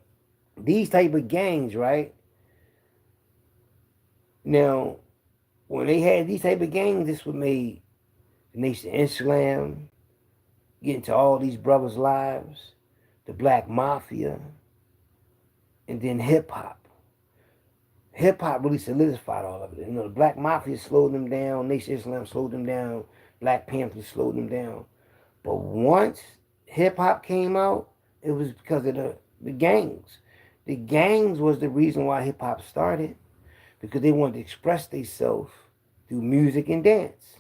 These type of gangs, right? Now, when they had these type of gangs, this was made the Nation Islam, get into all these brothers' lives, the Black Mafia, and then hip hop. Hip hop really solidified all of it. You know, the Black Mafia slowed them down, Nation Islam slowed them down, Black Panthers slowed them down. But once hip hop came out, it was because of the gangs. The gangs was the reason why hip hop started, because they wanted to express themselves through music and dance.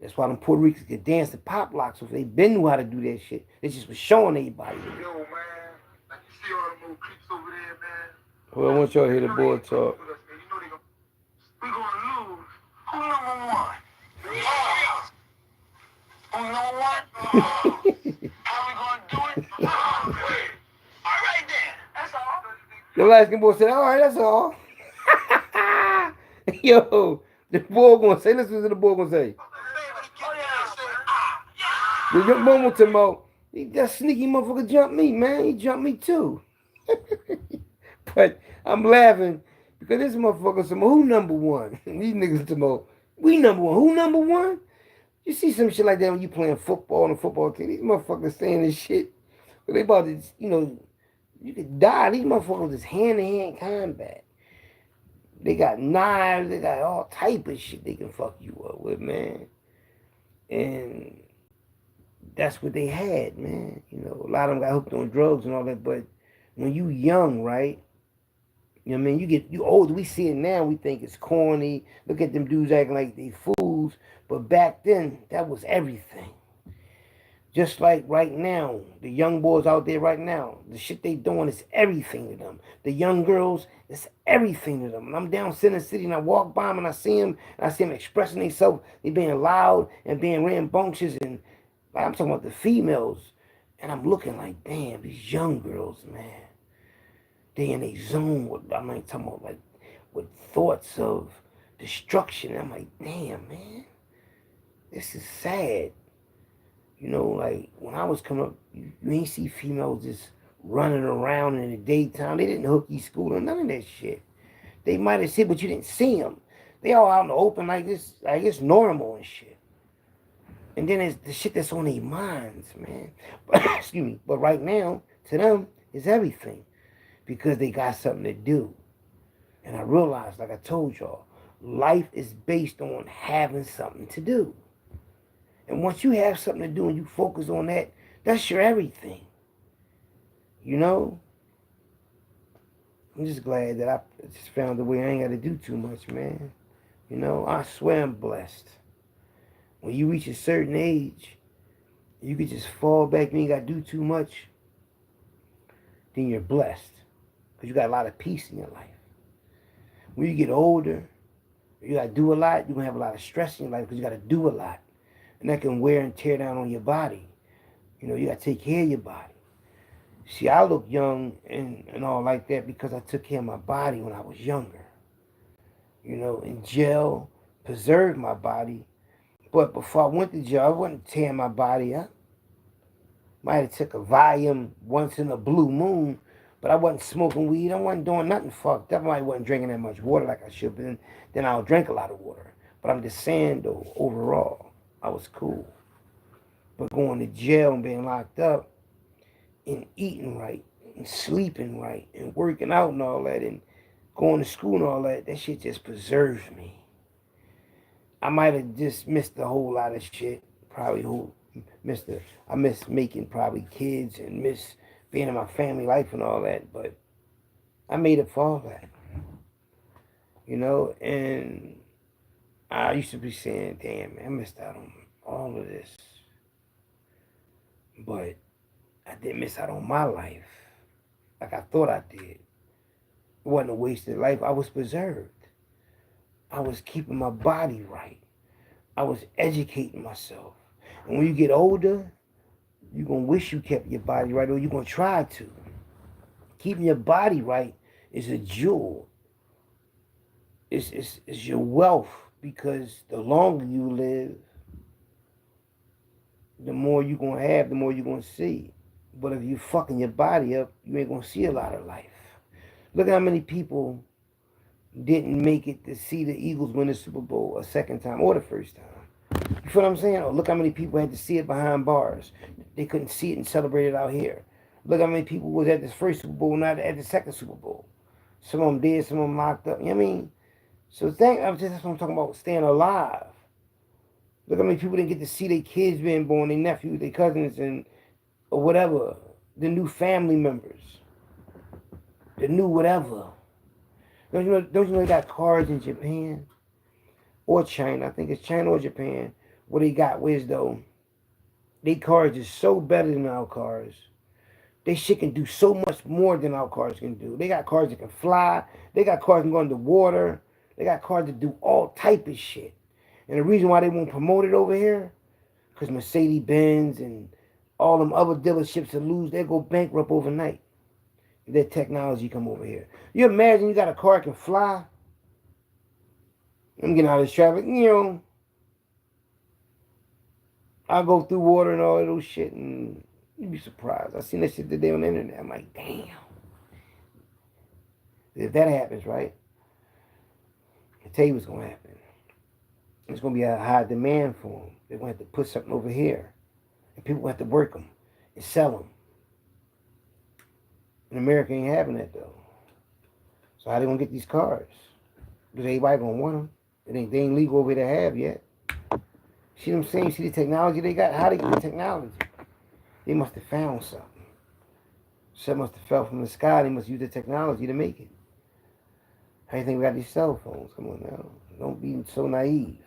That's why them Puerto Ricans could dance to pop locks. If they been knew how to do that shit, they just was showing everybody. Yo, man, like you see all them old creeps over there, man. Well, I want y'all to hear the boy talk. We gonna lose. Who number one? Who number one? How we gonna do it? All right then. That's all. The Alaskan boy said, all right, that's all. Yo, the boy gonna say, listen to the boy gonna say. The young moment to Mo, that sneaky motherfucker jumped me, man. He jumped me too. But I'm laughing because this motherfucker said, who number one? These niggas to Mo, we number one. Who number one? You see some shit like that when you playing football on a football team. These motherfuckers saying this shit. But they about to, you could die. These motherfuckers is hand-to-hand combat. They got knives. They got all type of shit they can fuck you up with, man. And that's what they had, man. A lot of them got hooked on drugs and all that. But when you young, right? You know what I mean? You older. We see it now. We think it's corny. Look at them dudes acting like they fools. But back then, that was everything. Just like right now, the young boys out there right now, the shit they doing is everything to them. The young girls, it's everything to them. And I'm down Center City and I walk by them and I see them expressing themselves. They being loud and being rambunctious, and like I'm talking about the females. And I'm looking like, damn, these young girls, man. They in a zone with, I'm like talking about like with thoughts of destruction. I'm like, damn, man, this is sad. Like when I was coming up, you ain't see females just running around in the daytime. They didn't hooky school or none of that shit. They might have said, but you didn't see them. They all out in the open like this, like it's normal and shit. And then it's the shit that's on their minds, man. Excuse me. But right now, to them, it's everything because they got something to do. And I realized, like I told y'all, life is based on having something to do. And once you have something to do and you focus on that, that's your everything. I'm just glad that I just found a way I ain't got to do too much, man. I swear I'm blessed. When you reach a certain age, you can just fall back and you ain't got to do too much, then you're blessed. Because you got a lot of peace in your life. When you get older, you got to do a lot, you're going to have a lot of stress in your life because you got to do a lot. And that can wear and tear down on your body. You got to take care of your body. See, I look young and all like that because I took care of my body when I was younger. In jail, preserved my body. But before I went to jail, I wasn't tearing my body up. Might have took a Valium once in a blue moon, but I wasn't smoking weed. I wasn't doing nothing fucked up. I wasn't drinking that much water like I should have. Then I'll drink a lot of water. But I'm just saying, though, overall, I was cool. But going to jail and being locked up and eating right, and sleeping right and working out and all that and going to school and all that, that shit just preserves me. I might have just missed a whole lot of shit. Probably I miss making probably kids and miss being in my family life and all that, but I made up for all that. You know, and I used to be saying, damn, man, I missed out on all of this. But I didn't miss out on my life like I thought I did. It wasn't a wasted life. I was preserved. I was keeping my body right. I was educating myself. And when you get older, you're going to wish you kept your body right, or you're going to try to. Keeping your body right is a jewel. It's your wealth, because the longer you live, the more you're going to have, the more you're going to see. But if you fucking your body up, you ain't going to see a lot of life. Look at how many people didn't make it to see the Eagles win the Super Bowl a second time or the first time. You feel what I'm saying? Or look how many people had to see it behind bars. They couldn't see it and celebrate it out here. Look how many people was at the first Super Bowl, not at the second Super Bowl. Some of them dead, some of them locked up. You know what I mean? So that's what I'm talking about, staying alive. Look how many people didn't get to see their kids being born, their nephews, their cousins, and or whatever, the new family members, the new whatever. Don't you know they got cars in Japan or China? I think it's China or Japan. What they got is though, they cars is so better than our cars. They shit can do so much more than our cars can do. They got cars that can fly. They got cars that can go underwater. They got cars that do all type of shit. And the reason why they won't promote it over here, because Mercedes-Benz and all them other dealerships that lose, they go bankrupt overnight. Their technology come over here. You imagine you got a car that can fly? I'm getting out of this traffic, you know. I go through water and all of those shit, and you'd be surprised. I seen that shit today on the internet. I'm like, damn. If that happens, right? I tell you what's gonna happen. There's gonna be a high demand for them. They're gonna have to put something over here, and people have to work them and sell them. And America ain't having that though. So how they gonna get these cars? Because everybody gonna want them. They ain't legal over there to have yet. See what I'm saying? See the technology they got? How they get the technology? They must have found something. Something must have fell from the sky. They must use the technology to make it. How do you think we got these cell phones? Come on now. Don't be so naive.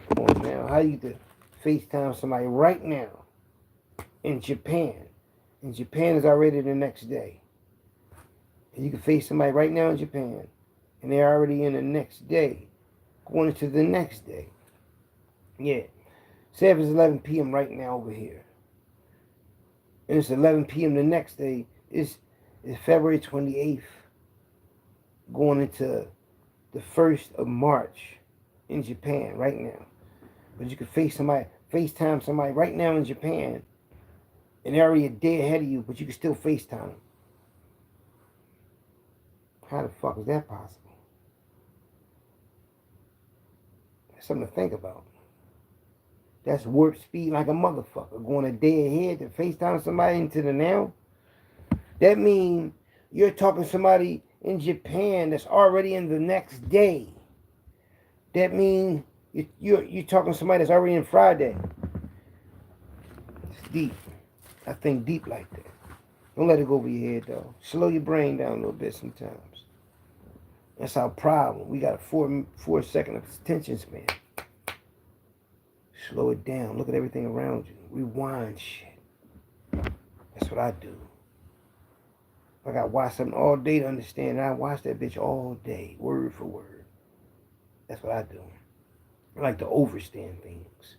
Come on now. How you get to FaceTime somebody right now in Japan? And Japan is already the next day. And you can face somebody right now in Japan, and they're already in the next day, going into the next day. Yeah. Say if it's 11 p.m. right now over here, and it's 11 p.m. the next day, it's February 28th, going into the 1st of March in Japan right now. But you can FaceTime somebody right now in Japan, and they're already a day ahead of you, but you can still FaceTime them. How the fuck is that possible? That's something to think about. That's warp speed like a motherfucker. Going a day ahead to FaceTime somebody into the now. That means you're talking to somebody in Japan that's already in the next day. That means you're talking to somebody that's already in Friday. It's deep. I think deep like that. Don't let it go over your head, though. Slow your brain down a little bit sometimes. That's our problem. We got a 4-second attention span. Slow it down. Look at everything around you. Rewind shit. That's what I do. If I got to watch something all day to understand, and I watch that bitch all day, word for word. That's what I do. I like to overstand things.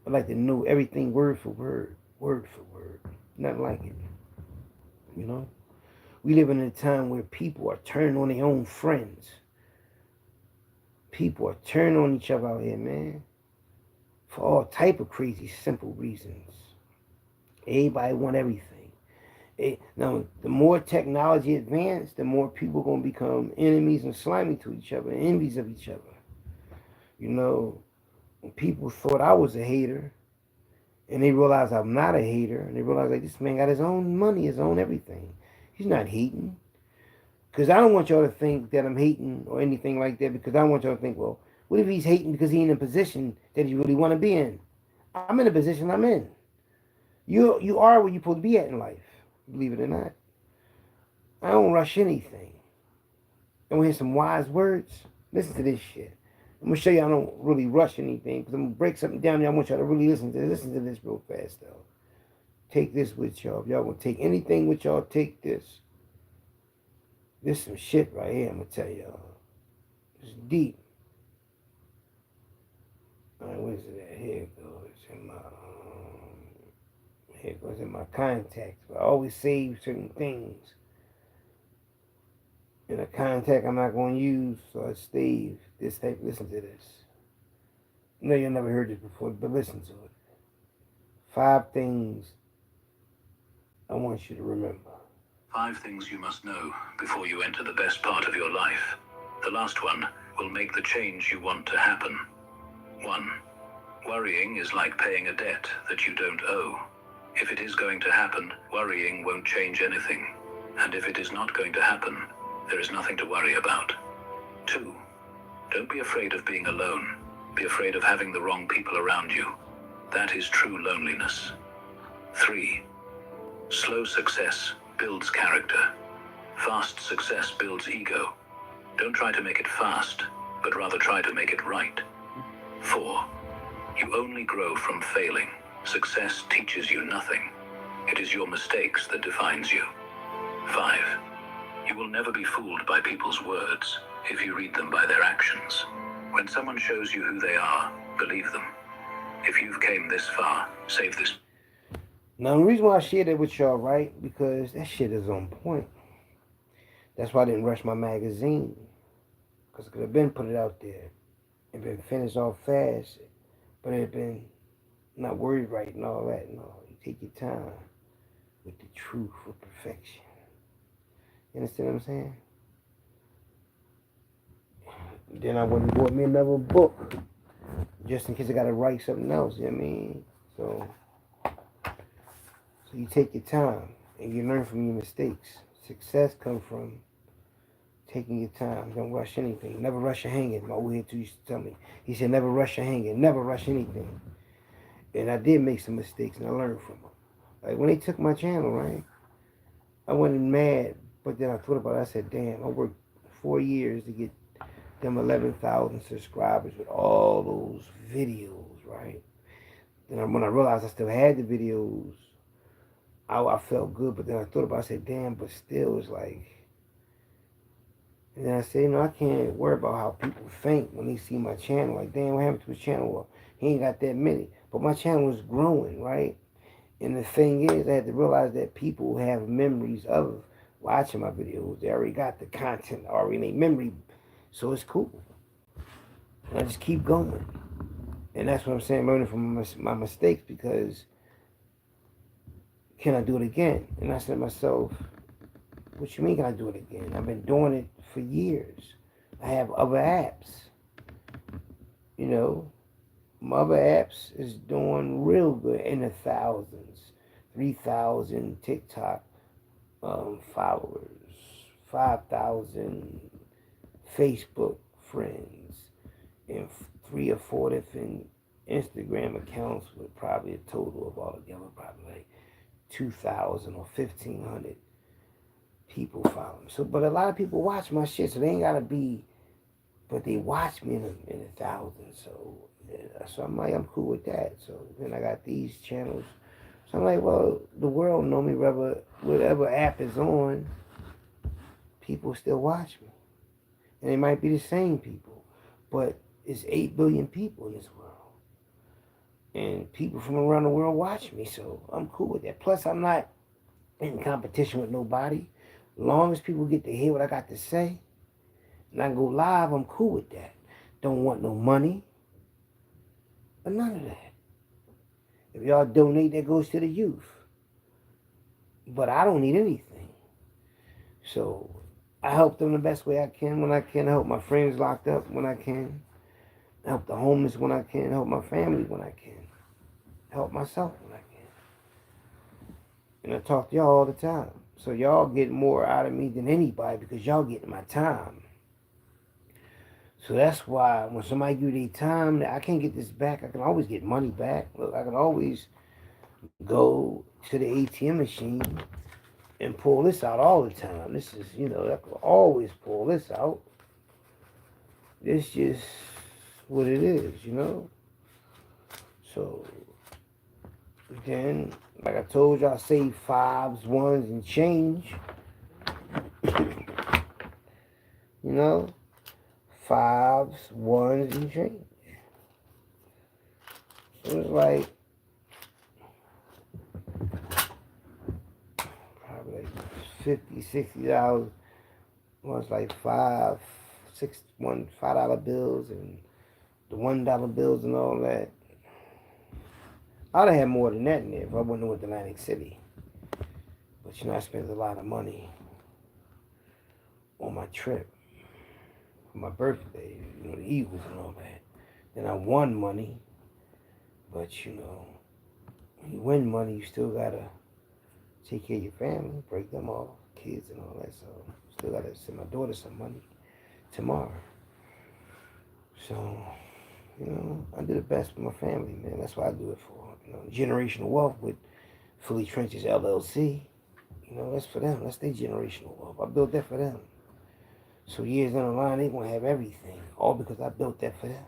I like to know everything word for word. Word for word. Nothing like it. You know? We live in a time where people are turning on their own friends. People are turning on each other out here, man. For all type of crazy, simple reasons. Everybody want everything. Now, the more technology advanced, the more people are going to become enemies and slimy to each other, and envies of each other. You know, when people thought I was a hater, And they realize I'm not a hater. And they realize like this man got his own money, his own everything. He's not hating. Because I don't want y'all to think that I'm hating or anything like that. Because I want y'all to think, well, what if he's hating because he's in a position that he really want to be in? I'm in a position I'm in. You are where you're supposed to be at in life. Believe it or not. I don't rush anything. And we hear some wise words. Listen to this shit. I'm gonna show you I don't really rush anything because I'm gonna break something down and I want y'all to really listen to this. Listen to this real fast though. Take this with y'all. If y'all want to take anything with y'all, take this. This some shit right here, I'm gonna tell y'all. It's deep. Alright, where's it at? Here it goes. Here it goes in my contacts. I always save certain things in a contact I'm not going to use, so I save this type. Listen to this. I know you never heard this before, but listen to it. 5 things I want you to remember. 5 things you must know before you enter the best part of your life. The last one will make the change you want to happen. 1. Worrying is like paying a debt that you don't owe. If it is going to happen, worrying won't change anything. And if it is not going to happen, there is nothing to worry about. 2. Don't be afraid of being alone. Be afraid of having the wrong people around you. That is true loneliness. 3. Slow success builds character. Fast success builds ego. Don't try to make it fast, but rather try to make it right. 4. You only grow from failing. Success teaches you nothing. It is your mistakes that defines you. 5. You will never be fooled by people's words if you read them by their actions. When someone shows you who they are, believe them. If you've came this far, save this. Now, the reason why I share that with y'all, right? Because that shit is on point. That's why I didn't rush my magazine. Because I could have been put it out there and been finished off fast. But it had been not worried right and all that. No, you take your time with the truth for perfection. You understand what I'm saying? Then I went and bought me another book. Just in case I got to write something else, you know what I mean? So you take your time and you learn from your mistakes. Success comes from taking your time. Don't rush anything. Never rush your hanging. My old head too used to tell me. He said, never rush your hanging. Never rush anything. And I did make some mistakes and I learned from them. Like when they took my channel, right? I wasn't mad, but then I thought about it. I said, damn, I worked 4 years to get them 11,000 subscribers with all those videos, right? Then when I realized I still had the videos, I felt good, but then I thought about it, I said, damn, but still it's like, and then I said, I can't worry about how people think when they see my channel. Like, damn, what happened to his channel? Well, he ain't got that many. But my channel is growing, right? And the thing is, I had to realize that people have memories of watching my videos. They already got the content already in their memory. So it's cool. And I just keep going. And that's what I'm saying, learning from my mistakes, because can I do it again? And I said to myself, what you mean can I do it again? I've been doing it for years. I have other apps. You know, my other apps is doing real good in the thousands. 3,000 TikTok followers, 5,000 Facebook friends, and 3 or 4 different Instagram accounts with probably a total of altogether probably like 2,000 or 1,500 people follow me. So, but a lot of people watch my shit, so they ain't gotta be, but they watch me in the thousands. So, yeah, so I'm like, I'm cool with that. So then I got these channels. So I'm like, well, the world know me, whatever app is on, people still watch me. And they might be the same people, but it's 8 billion people in this world. And people from around the world watch me, so I'm cool with that. Plus, I'm not in competition with nobody. As long as people get to hear what I got to say, and I go live, I'm cool with that. Don't want no money, or none of that. If y'all donate, that goes to the youth. But I don't need anything. So I help them the best way I can when I can. I help my friends locked up when I can. I help the homeless when I can. I help my family when I can. help myself when I can. And I talk to y'all all the time. So y'all get more out of me than anybody because y'all get my time. So that's why when somebody give you their time, I can't get this back. I can always get money back. Look, I can always go to the ATM machine and pull this out all the time. This is, I can always pull this out. It's just what it is, So then, like I told you, I save 5s, 1s, and change. 5s, 1s, and change. So it's like probably like $50, $60. Was like $5 bills and the $1 bills and all that. I'd have had more than that in there if I wouldn't have went to Atlantic City. But I spent a lot of money on my trip, for my birthday, the Eagles and all that. Then I won money, but when you win money, you still gotta take care of your family, break them off, kids and all that. So still gotta send my daughter some money tomorrow. So, I do the best for my family, man. That's what I do it for. Generational wealth with Philly Trenches LLC. That's for them. That's their generational wealth. I built that for them. So years down the line, they gonna have everything, all because I built that for them.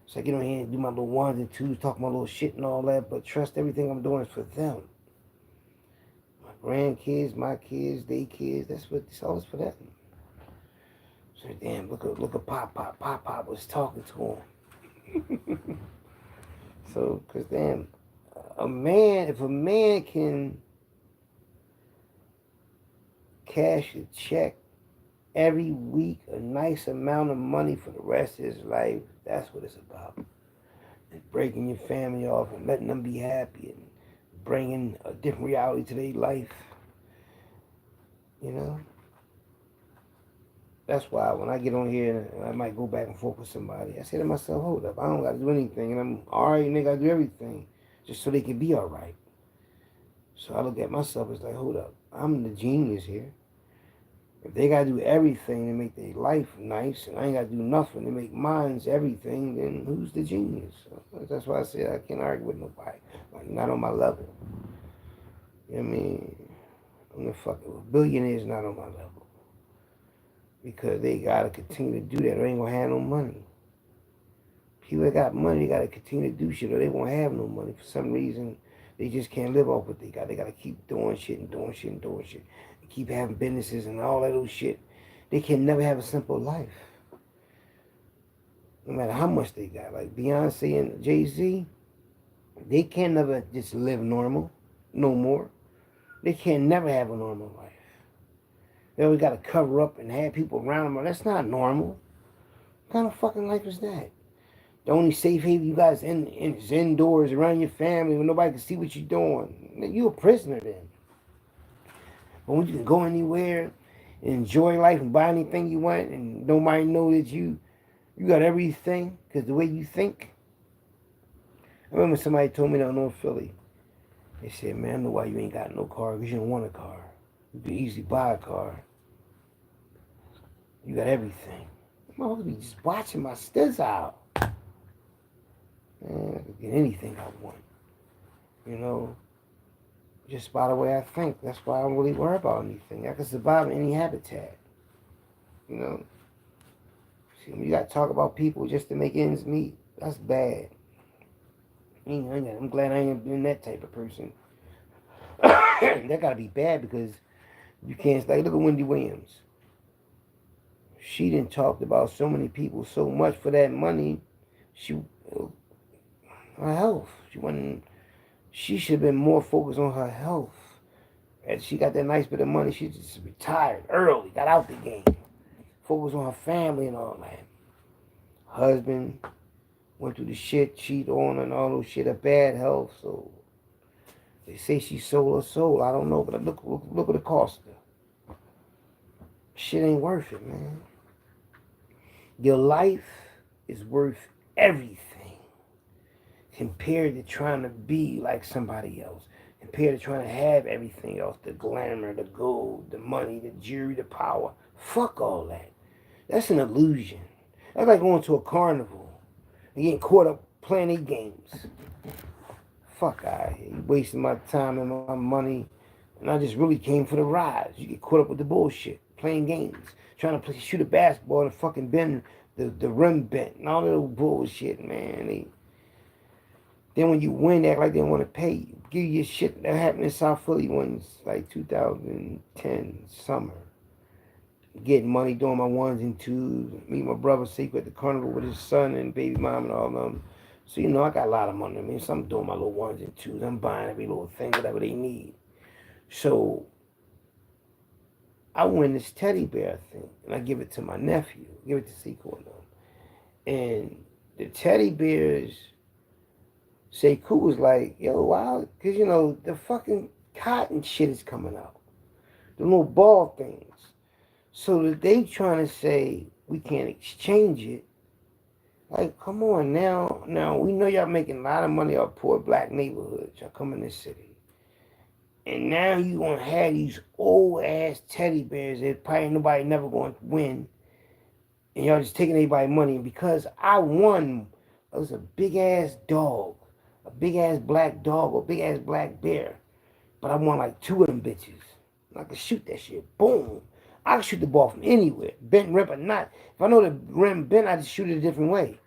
So I get on here and do my little 1s and 2s, talk my little shit and all that, but trust everything I'm doing is for them. My grandkids, my kids, they kids, it's all for them. So damn, look at Pop. Pop was talking to him. So, cause damn, if a man can cash a check every week, a nice amount of money for the rest of his life, that's what it's about. And breaking your family off and letting them be happy and bringing a different reality to their life. That's why when I get on here and I might go back and forth with somebody, I say to myself, hold up, I don't got to do anything. And I'm alright, and they got to do everything just so they can be alright. So I look at myself as like, hold up, I'm the genius here. If they got to do everything to make their life nice, and I ain't got to do nothing to make mine's everything, then who's the genius? So that's why I say I can't argue with nobody. Like, not on my level. You know what I mean? I'm the fucking billionaires not on my level. Because they gotta continue to do that, or they ain't gonna have no money. People that got money, they gotta continue to do shit, or they won't have no money. For some reason, they just can't live off what they got. They gotta keep doing shit and doing shit and doing shit. They keep having businesses and all that old shit. They can never have a simple life. No matter how much they got. Like Beyonce and Jay-Z, they can never just live normal, no more. They can never have a normal life. They always got to cover up and have people around them. That's not normal. What kind of fucking life is that? The only safe haven you guys is indoors around your family when nobody can see what you're doing. You're a prisoner then. But when you can go anywhere and enjoy life and buy anything you want and nobody know that you got everything because the way you think. I remember somebody told me down in North Philly. They said, man, I know why you ain't got no car because you don't want a car. You can easily buy a car. You got everything. I'm always be just watching my stills out. Man, I can get anything I want. Just by the way I think. That's why I don't really worry about anything. I can survive in any habitat. See, when you got to talk about people just to make ends meet, that's bad. I'm glad I ain't been that type of person. That got to be bad because you can't, like, look at Wendy Williams. She done talked about so many people so much for that money. Her health. She should have been more focused on her health. And she got that nice bit of money. She just retired early, got out the game. Focused on her family and all that. Husband went through the shit, cheat on her and all those shit, her bad health. So they say she sold her soul. I don't know, but look what it cost her. Shit ain't worth it, man. Your life is worth everything. compared to trying to be like somebody else, compared to trying to have everything else, the glamour, the gold, the money, the jewelry, the power. Fuck all that. That's an illusion. That's like going to a carnival and getting caught up playing these games. Fuck out of here. You wasting my time and my money. And I just really came for the rides. You get caught up with the bullshit, playing games, trying to shoot a basketball and fucking bend the rim bent and all that old bullshit, man. Then when you win, they act like they don't want to pay you. Give you your shit. That happened in South Philly once, like 2010 summer. Getting money, doing my ones and twos. Meet my brother Sequel at the carnival with his son and baby mom and all of them. So, you know, I got a lot of money. I mean, so I'm doing my little ones and twos. I'm buying every little thing, whatever they need. So, I win this teddy bear thing, and I give it to my nephew. Give it to Sequel and them. And the teddy bears... Sekou was like, yo, wow, because, you know, the fucking cotton shit is coming out. The little ball things. So that they trying to say we can't exchange it. Like, come on now. Now, we know y'all making a lot of money off poor black neighborhoods. Y'all come in this city. And now you going to have these old-ass teddy bears that probably nobody never going to win. And y'all just taking everybody's money. And because I won, it was a big-ass dog. A big-ass black dog or big-ass black bear. But I won like 2 of them bitches. And I could shoot that shit. Boom. I can shoot the ball from anywhere. Bent, rim, or not. If I know the rim bent, I just shoot it a different way.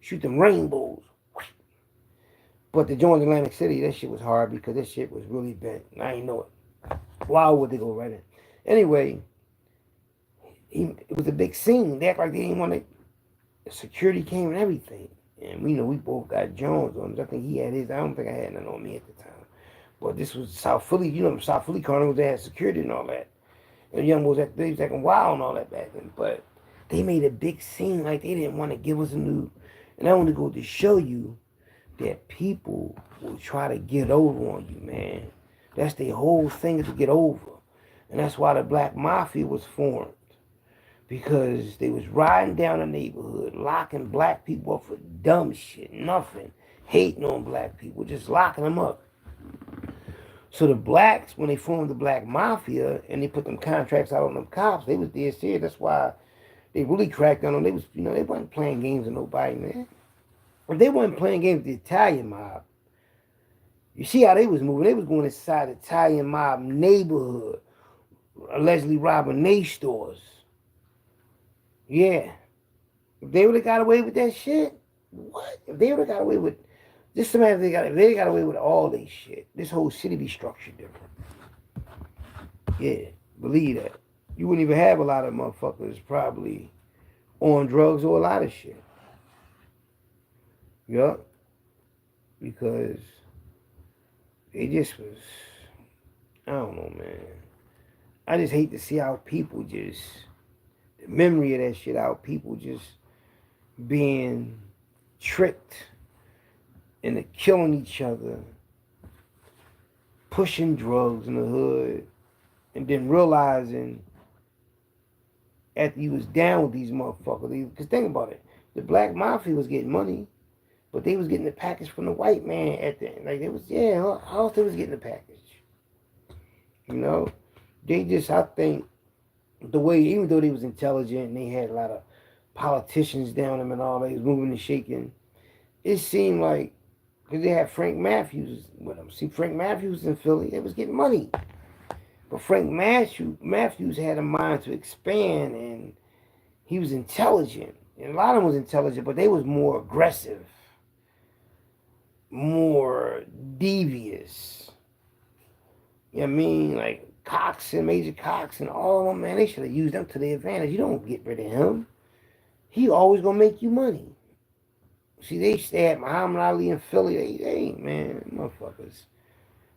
Shoot them rainbows. But the joint in Atlantic City, that shit was hard because that shit was really bent. And I ain't know it. Why would they go right in? Anyway, it was a big scene. They act like they didn't want to... The security came and everything. And we know we both got Jones on us. I think he had his. I don't think I had none on me at the time. But this was South Philly. You know, South Philly carnivals, they had security and all that. And the young boys, they was acting wild and all that back then. But they made a big scene like they didn't want to give us a new. And I want to go to show you that people will try to get over on you, man. That's their whole thing, to get over. And that's why the Black Mafia was formed. Because they was riding down the neighborhood, locking black people up for dumb shit, nothing. Hating on black people, just locking them up. So the blacks, when they formed the Black Mafia, and they put them contracts out on them cops, they was dead serious. That's why they really cracked down on them. They was, you know, they wasn't playing games with nobody, man. If they wasn't playing games with the Italian mob, you see how they was moving. They was going inside the Italian mob neighborhood, allegedly robbing their stores. Yeah. If they would have got away with that shit, what? If they would have got away with, just imagine if they got away with all this shit, this whole city be structured different. Yeah, believe that. You wouldn't even have a lot of motherfuckers probably on drugs or a lot of shit. Yup. Because it just was, I don't know, man. I just hate to see how people just, the memory of that shit, how people just being tricked into killing each other, pushing drugs in the hood, and then realizing after you was down with these motherfuckers, because think about it, the Black Mafia was getting money, but they was getting the package from the white man at the end. Like, it was, yeah, how else they was getting the package? You know? They just, I think, the way, even though they was intelligent and they had a lot of politicians down them and all, they was moving and shaking, it seemed like, because they had Frank Matthews with them. See, Frank Matthews in Philly, they was getting money. But Frank Matthews had a mind to expand, and he was intelligent. And a lot of them was intelligent, but they was more aggressive, more devious. You know what I mean? Like, Cox and Major Cox and all of them, man, they should have used them to their advantage. You don't get rid of him. He always gonna make you money. See, they had Muhammad Ali in Philly. They man, motherfuckers.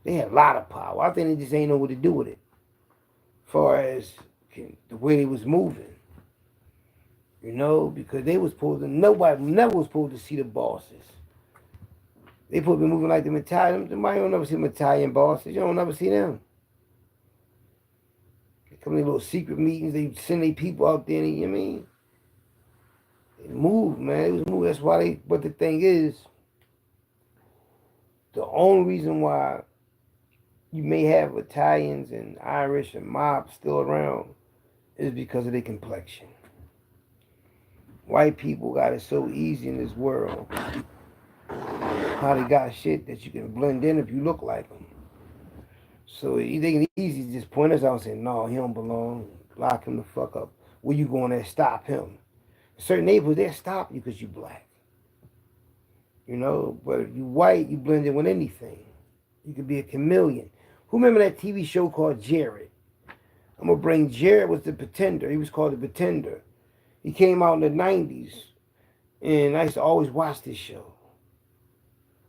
They had a lot of power. I think they just ain't know what to do with it. As far as the way they was moving. You know, because they was supposed to, nobody never was supposed to see the bosses. They supposed to be moving like the Italian. Somebody don't never see them Italian bosses. You don't never see them. They come in little secret meetings. They send their people out there. You know what I mean? They move, man. They was moving. That's why they. But the thing is, The only reason why you may have Italians and Irish and mobs still around is because of their complexion. White people got it so easy in this world. How they got shit that you can blend in if you look like them. So they can easy just point us out and say, no, he don't belong. Lock him the fuck up. Where you going there? Stop him. Certain neighborhoods, they'll stop you because you black. You know, but if you white, you blend in with anything. You could be a chameleon. Who remember that TV show called Jared? I'm going to bring Jared was the Pretender. He was called the Pretender. He came out in the 90s. And I used to always watch this show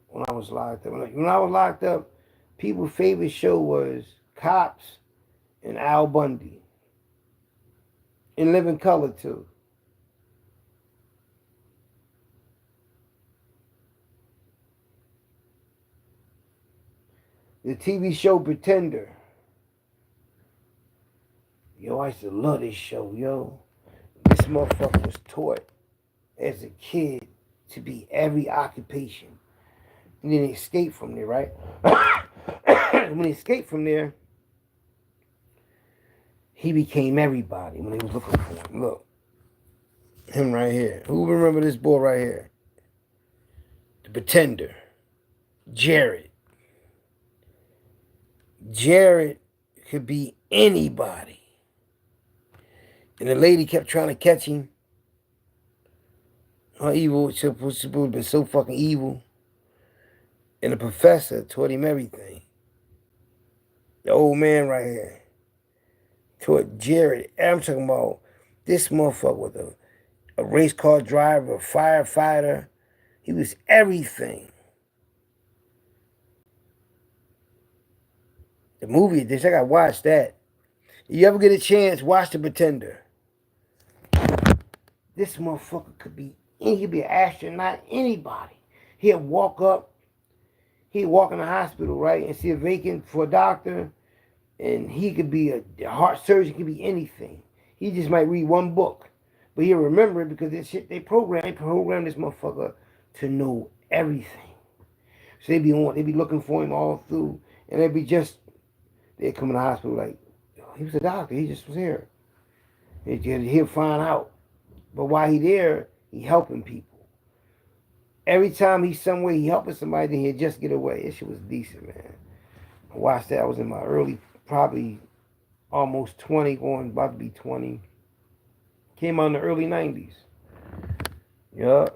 when I was locked up. When I was locked up, people's favorite show was Cops and Al Bundy. In Living Color, too. The TV show Pretender. Yo, I used to love this show, yo. This motherfucker was taught as a kid to be every occupation. And then he escaped from there, right? When he escaped from there, he became everybody when they was looking for him. Look. Him right here. Who remember this boy right here? The Pretender. Jared. Jared could be anybody. And the lady kept trying to catch him. How evil, she supposed to be so fucking evil. And the professor taught him everything. The old man right here taught Jared. I'm talking about this motherfucker with a race car driver, a firefighter. He was everything. The movie, I gotta watch that. You ever get a chance, watch The Pretender. This motherfucker could be an astronaut, anybody. He'd walk in the hospital, right, and see a vacant for a doctor, and he could be a heart surgeon, could be anything. He just might read one book, but he'll remember it because this shit they program this motherfucker to know everything. So they be looking for him all through, and they'd come in the hospital like, he was a doctor, he just was here. He'll find out. But while he there, he helping people. Every time he's somewhere, he helping somebody, then he'll just get away. That shit was decent, man. I watched that. I was in my early, probably almost 20, about to be 20. Came out in the early 90s. Yeah.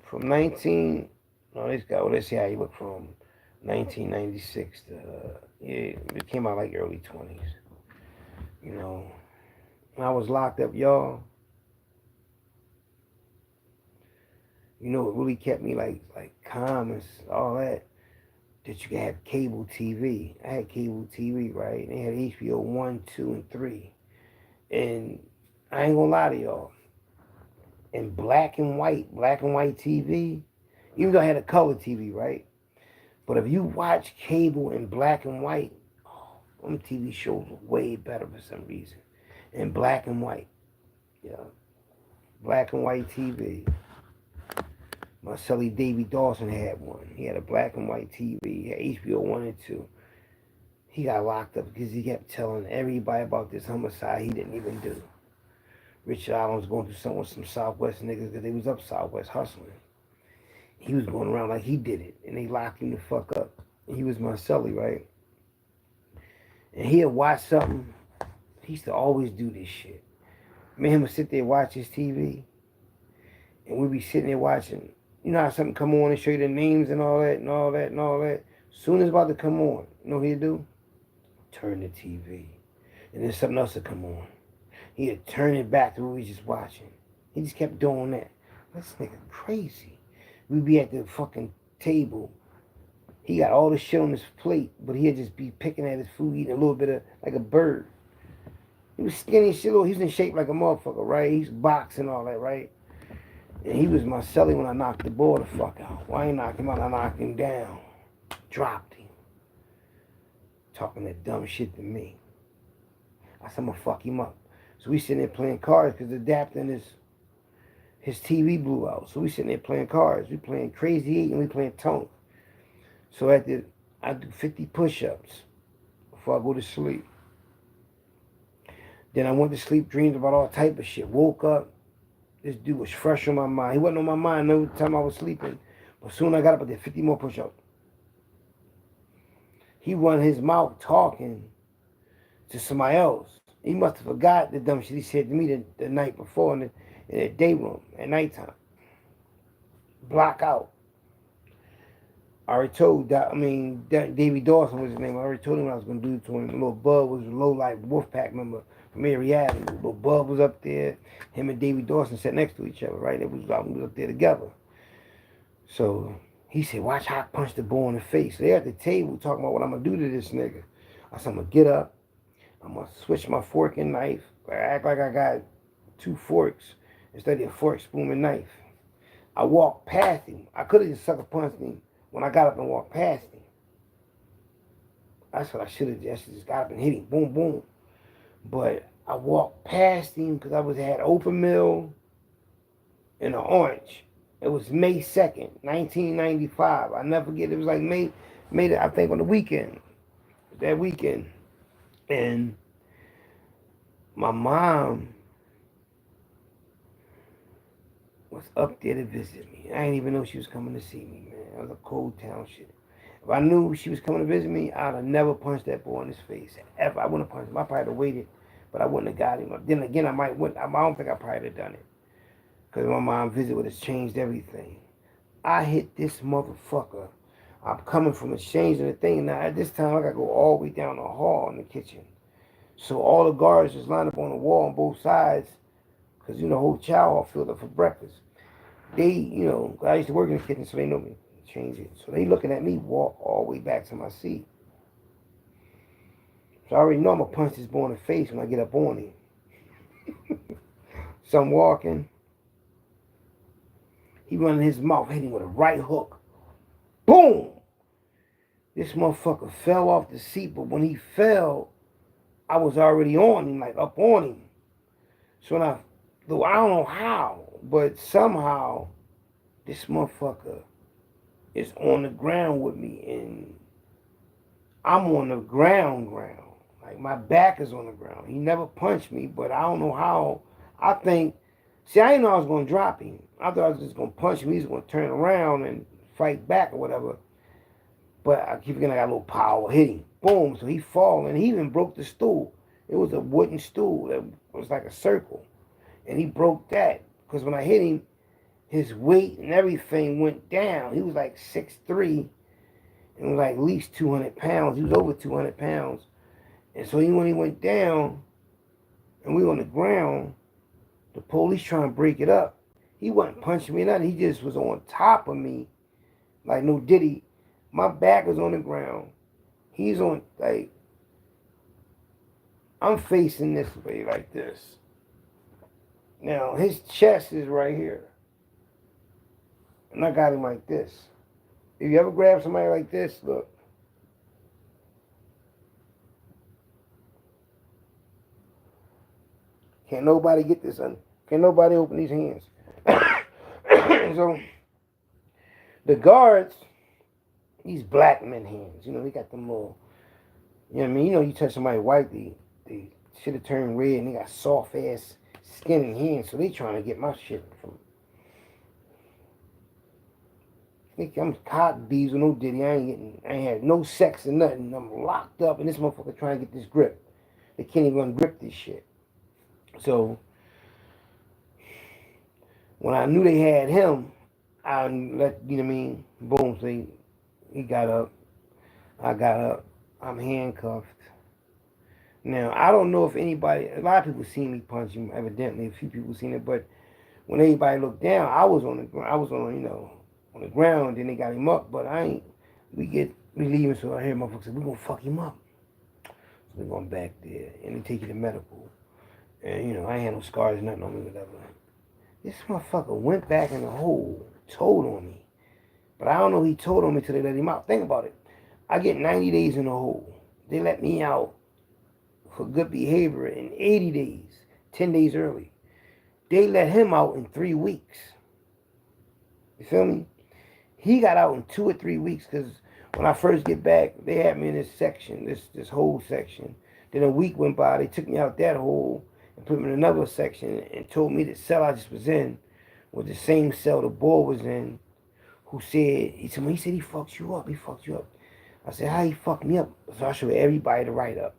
From let's see how he looked from 1996 to, it came out like early 20s. You know, when I was locked up, y'all, you know, it really kept me like calm and all that you could have cable TV. I had cable TV, right? They had HBO 1, 2, and 3. And I ain't gonna lie to y'all. In black and white TV, even though I had a color TV, right? But if you watch cable in black and white, them TV shows were way better for some reason. In black and white. Yeah. Black and white TV. My Sully Davy Dawson had one. He had a black and white TV. He had HBO 1 and 2. He got locked up because he kept telling everybody about this homicide he didn't even do. Richard Allen was going through something with some Southwest niggas because they was up Southwest hustling. He was going around like he did it, and they locked him the fuck up. And he was my Sully, right? And he'd watch something. He used to always do this shit. Me and him would sit there and watch his TV. And we'd be sitting there watching. You know how something come on and show you the names and all that and all that and all that? Soon as it's about to come on, you know what he'd do? Turn the TV. And then something else would come on. He'd turn it back to what we was just watching. He just kept doing that. This nigga crazy. We'd be at the fucking table. He got all the shit on his plate, but he'd just be picking at his food, eating a little bit of, like a bird. He was skinny as shit. He was in shape like a motherfucker, right? He's boxing all that, right? And he was my celly when I knocked the boy the fuck out. Why I ain't knocked him out? I knocked him down. Dropped him. Talking that dumb shit to me. I said, I'm gonna fuck him up. So we sitting there playing cards because the adapter in his TV blew out. So we sitting there playing cards. We playing Crazy 8 and we playing Tonk. So I do 50 push-ups before I go to sleep. Then I went to sleep, dreamed about all type of shit. Woke up, this dude was fresh on my mind. He wasn't on my mind no time I was sleeping. But soon I got up, I did 50 more push-ups. He run his mouth talking to somebody else. He must have forgot the dumb shit he said to me the night before in the day room at nighttime. Block out. I already told Davey Dawson was his name. I already told him what I was going to do to him. Little Bub was a low-life Wolfpack member from Mary Avenue. Little Bub was up there. Him and Davey Dawson sat next to each other, right? We was up there together. So he said, watch how I punch the boy in the face. They at the table talking about what I'm going to do to this nigga. I said, I'm going to get up. I'm going to switch my fork and knife. I act like I got 2 forks instead of a fork, spoon, and knife. I walked past him. I could have just sucker punched him when I got up and walked past him. That's what I should have just got up and hit him. Boom, boom. But I walked past him because I had open mill and an orange. It was May 2nd, 1995. I never forget. It was like May I think on the weekend. That weekend. And my mom was up there to visit me. I didn't even know she was coming to see me, man. It was a cold town shit. If I knew she was coming to visit me, I'd have never punched that boy in his face. Ever. I wouldn't have punched him. I probably would have waited, but I wouldn't have got him. Then again, I don't think I probably would have done it. Because my mom's visit would have changed everything. I hit this motherfucker. I'm coming from exchanging the thing. Now, at this time, I got to go all the way down the hall in the kitchen. So all the guards just lined up on the wall on both sides. Because, the whole chow hall filled up for breakfast. They, I used to work in the kitchen, so they know me. Change it. So they looking at me walk all the way back to my seat. So I already know I'm going to punch this boy in the face when I get up on him. So I'm walking. He running his mouth, hitting with a right hook. Boom! This motherfucker fell off the seat, but when he fell, I was already on him, like up on him. So I don't know how, but somehow this motherfucker is on the ground with me, and I'm on the ground. Like my back is on the ground. He never punched me, but I don't know how. I didn't know I was going to drop him. I thought I was just going to punch him. He was going to turn around and fight back or whatever. But I keep forgetting I got a little power. Hit him. Boom. So he fall, and he even broke the stool. It was a wooden stool that was like a circle. And he broke that. Because when I hit him, his weight and everything went down. He was like 6'3", and was like at least 200 pounds. He was over 200 pounds. And so when he went down, and we were on the ground, the police trying to break it up. He wasn't punching me or nothing. He just was on top of me. Like no Diddy. My back was on the ground. He's on, like, I'm facing this way like this. Now, his chest is right here. And I got him like this. If you ever grab somebody like this, look. Can't nobody get this on. Can't nobody open these hands. So, the guards, these black men hands, they got them little, you touch somebody white, they should have turned red, and they got soft ass skin and hands, so they trying to get my shit from. I'm cotton bees with no Diddy. I ain't had no sex or nothing. I'm locked up, and this motherfucker trying to get this grip. They can't even grip this shit. So, when I knew they had him, I let, boom, so he got up. I got up. I'm handcuffed. Now, I don't know if anybody, a lot of people seen me punch him, evidently. A few people seen it, but when everybody looked down, I was on the ground, then they got him up, but we leaving, so I hear motherfuckers say, we're going to fuck him up. So we're going back there, and they take you to medical. And, I ain't had no scars, nothing on me, whatever. This motherfucker went back in the hole, told on me. But I don't know if he told on me till they let him out. Think about it. I get 90 days in the hole. They let me out for good behavior in 80 days, 10 days early. They let him out in 3 weeks. You feel me? He got out in 2 or 3 weeks because When I first get back, they had me in this section, this whole section. Then a week went by, they took me out that hole and put me in another section and told me the cell I just was in was the same cell the boy was in, who said, he said he fucked you up, I said, how he fucked me up? So I showed everybody the write-up,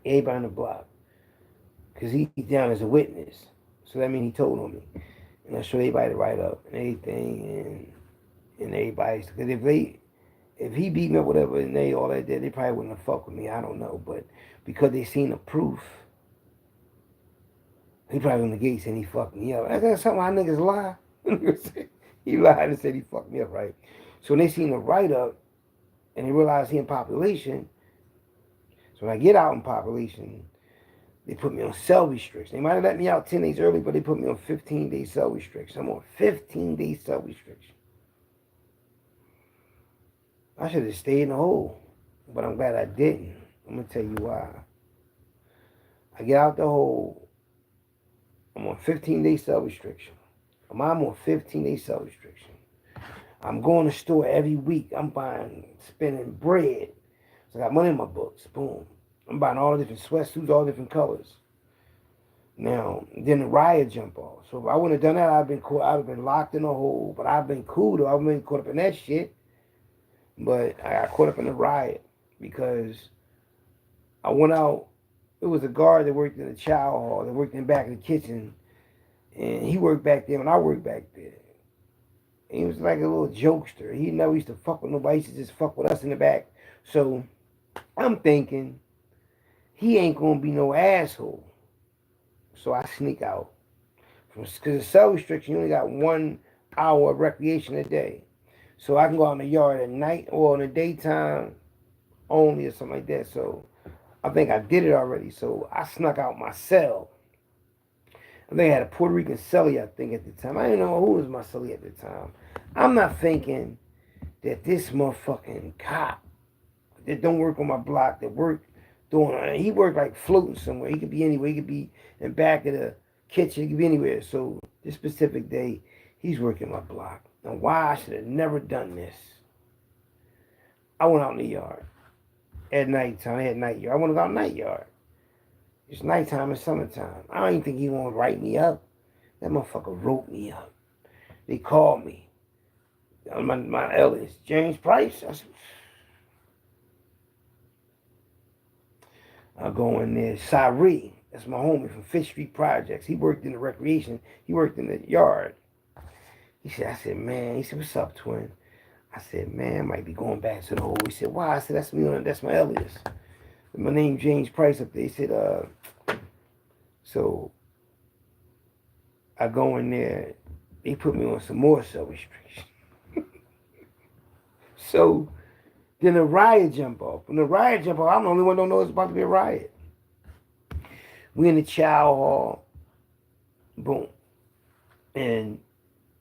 everybody on the block, because he's down as a witness. So that means he told on me. And I showed everybody the write-up and everything, and everybody's, because if he beat me up, whatever, and all that, they probably wouldn't have fucked with me, I don't know, but because they seen the proof, he probably on the gate saying he fucked me up. That's something how niggas lie. He lied and said he fucked me up, right? So when they seen the write-up, and they realized he in population, so when I get out in population, they put me on cell restriction. They might have let me out 10 days early, but they put me on 15-day cell restriction. I'm on 15-day cell restriction. I should have stayed in the hole, but I'm glad I didn't. I'm going to tell you why. I get out the hole, I'm on 15-day cell restriction. I'm on 15-day cell restriction. I'm going to the store every week. I'm spending bread. So I got money in my books. Boom. I'm buying all the different sweatsuits, all different colors. Now, then the riot jump off. So if I wouldn't have done that, I'd have been locked in a hole. But I've been cool though. I've been caught up in that shit. But I got caught up in the riot because I went out. It was a guard that worked in the chow hall, that worked in the back of the kitchen. And he worked back there when I worked back there. And he was like a little jokester. He never used to fuck with nobody. He used to just fuck with us in the back. So I'm thinking he ain't going to be no asshole. So I sneak out. Because the cell restriction, you only got 1 hour of recreation a day. So I can go out in the yard at night or in the daytime only or something like that. So I think I did it already. So I snuck out my cell. I think I had a Puerto Rican cellie, I think, at the time. I didn't know who was my cellie at the time. I'm not thinking that this motherfucking cop that don't work on my block, that he worked like floating somewhere. He could be anywhere. He could be in back of the kitchen. He could be anywhere. So this specific day, he's working my block. Now why I should have never done this. I went out in the yard at nighttime. I had night yard. I want to go out night yard. It's nighttime, it's summertime. I don't even think he want to write me up. That motherfucker wrote me up. They called me. My alias, James Price. I go in there. Cyree, that's my homie from Fifth Street Projects. He worked in the recreation. He worked in the yard. He said, what's up, twin? I said, man, I might be going back to the hole. He said, why? I said, that's me. That's my alias. My name James Price up there. He said, so I go in there. They put me on some more cell restriction. So then the riot jump off. When the riot jump off, I'm the only one who don't know it's about to be a riot. We in the chow hall. Boom. And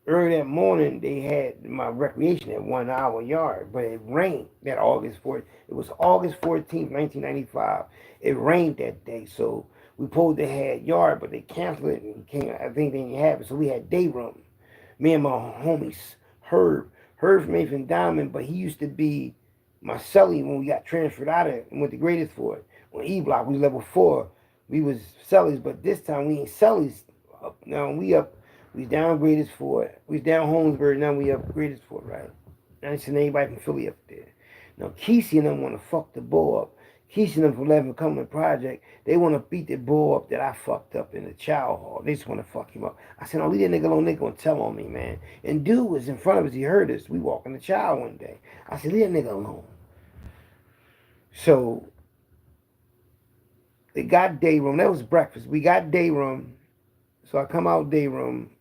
early that morning, they had my recreation at 1 hour yard, but it rained that August 4th. It was August 14th, 1995. It rained that day, so we pulled the head yard, but they canceled it and I think they didn't have it, so we had day room. Me and my homies, Herb from Nathan Diamond, but he used to be my cellie when we got transferred out of it and went to Greatest for it. On E Block, we was level 4. We was cellies, but this time we ain't cellies. Now we up. We down Greatest Fort. We down Holmesburg. Now we up Greatest Fort, right? I ain't seen anybody from Philly up there. Now Kesey and them want to fuck the bull up. Kesey and them from 11 Cumberland Project, they want to beat the bull up that I fucked up in the chow hall. They just want to fuck him up. I said, no, leave that nigga alone. They gonna tell on me, man. And dude was in front of us. He heard us. We walk in the chow one day. I said, leave that nigga alone. So they got day room. That was breakfast. We got day room. So I come out day room.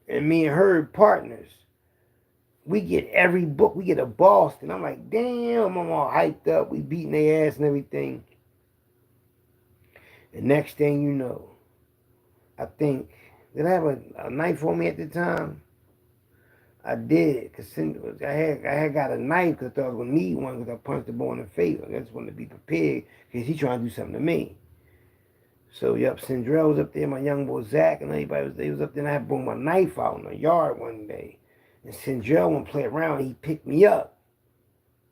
And me and her partners, we get every book. We get a Boston. I'm like, damn, I'm all hyped up. We beating their ass and everything. And next thing you know, I think, did I have a knife on me at the time? I did, because I had got a knife because I thought I was going to need one because I punched the boy in the face. I just wanted to be prepared because he trying to do something to me. So, yep, Sindrell was up there, my young boy Zach, and everybody was up there, and I had brought my knife out in the yard one day. And Sindrell went to play around, and he picked me up.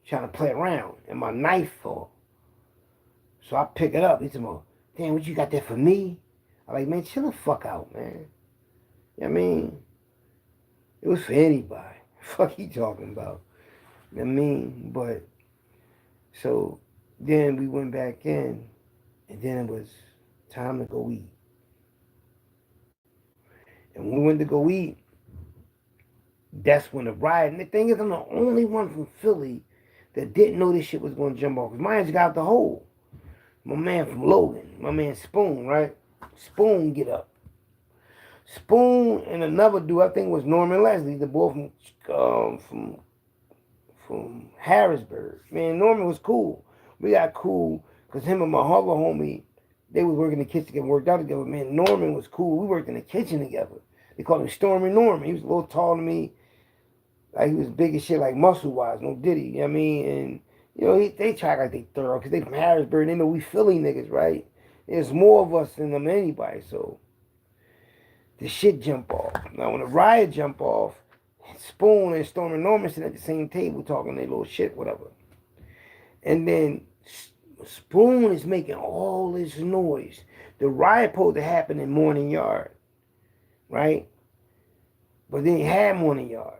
trying to play around, and my knife fall. So I pick it up. He said, damn, what you got there for me? I'm like, man, chill the fuck out, man. You know what I mean? It was for anybody. Fuck you talking about? You know what I mean? But, so then we went back in, and then it was time to go eat. And when we went to go eat, that's when the riot, and the thing is, I'm the only one from Philly that didn't know this shit was going to jump off. Because mine just got out the hole. My man from Logan, my man Spoon, right? Spoon get up. Spoon and another dude, I think it was Norman Leslie, the boy from Harrisburg. Man, Norman was cool. We got cool because him and my other homie, they was working in the kitchen and worked out together. Man, Norman was cool. We worked in the kitchen together. They called him Stormy Norman. He was a little taller than me. Like, he was big as shit, like muscle-wise, no diddy. You know what I mean? And, you know, they try like they thorough because they from Harrisburg. They know we Philly niggas, right? There's more of us than them anybody, so the shit jump off. Now, when the riot jump off, Spoon and Stormy Norman sitting at the same table talking their little shit, whatever. And then Spoon is making all this noise. The riot supposed to happen in Morning Yard, right? But they had Morning Yard.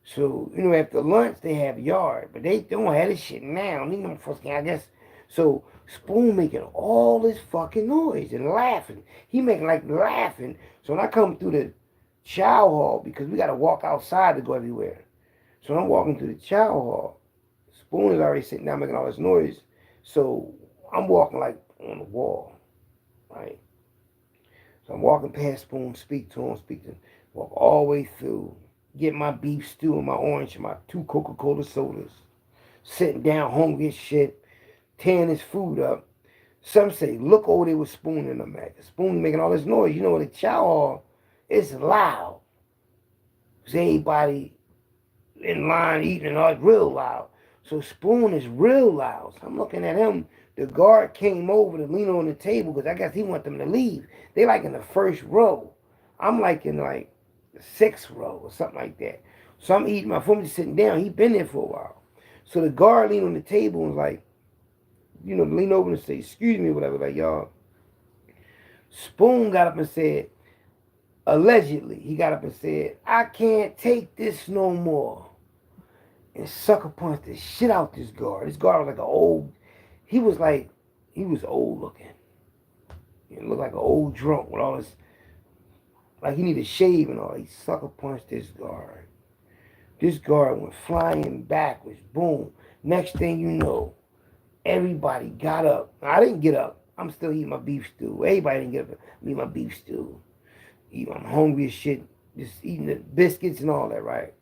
So, you know, after lunch, they have yard. But they don't have this shit now. They don't fucking, I guess. So, Spoon making all this fucking noise and laughing. He making like laughing. So, when I come through the chow hall, because we got to walk outside to go everywhere. So, I'm walking through the chow hall. Spoon is already sitting down making all this noise. So, I'm walking like on the wall, right? So, I'm walking past Spoon, speak to him, walk all the way through. Get my beef stew and my orange and my 2 Coca-Cola sodas. Sitting down hungry as shit. Tearing his food up. Some say, look over there with Spoon in the mat. Spoon making all this noise. You know, the chow hall, it's loud. Because everybody in line eating and all real loud. So Spoon is real loud. So I'm looking at him. The guard came over to lean on the table because I guess he want them to leave. They like in the first row. I'm like in like the 6th row or something like that. So I'm eating my food, just sitting down. He been there for a while. So the guard leaned on the table and was like, you know, lean over and say, excuse me, whatever, like, y'all. Spoon got up and said, allegedly, he got up and said, I can't take this no more. And sucker punched the shit out this guard. This guard was like an old, he was old looking. He looked like an old drunk with all this, like he needed a shave and all. He sucker punched this guard. This guard went flying backwards. Boom. Next thing you know, everybody got up. I didn't get up. I'm still eating my beef stew. Everybody didn't get up. I eat my beef stew. I'm hungry as shit. Just eating the biscuits and all that, right?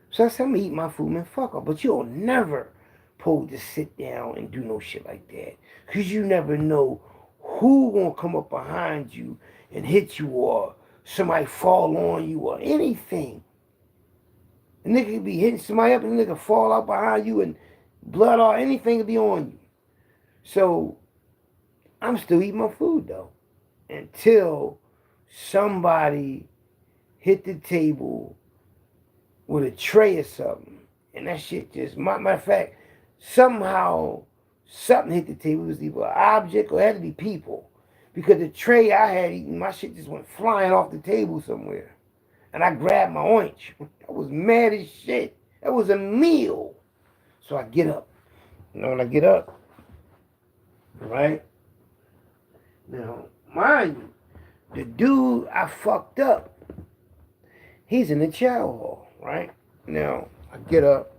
So I said, I'm gonna eat my food, man. Fuck up. But you'll never supposed to sit down and do no shit like that. Because you never know who gonna come up behind you and hit you or somebody fall on you or anything. A nigga could be hitting somebody up and a nigga fall out behind you and blood or anything could be on you. So I'm still eating my food though. Until somebody hit the table with a tray or something. And that shit just, matter of fact, somehow something hit the table. It was either an object or it had to be people. Because the tray I had eaten, my shit just went flying off the table somewhere. And I grabbed my orange. I was mad as shit. That was a meal. So I get up. You know, when I get up, right? Now, mind you, the dude I fucked up, he's in the chow hall, right? Now, I get up.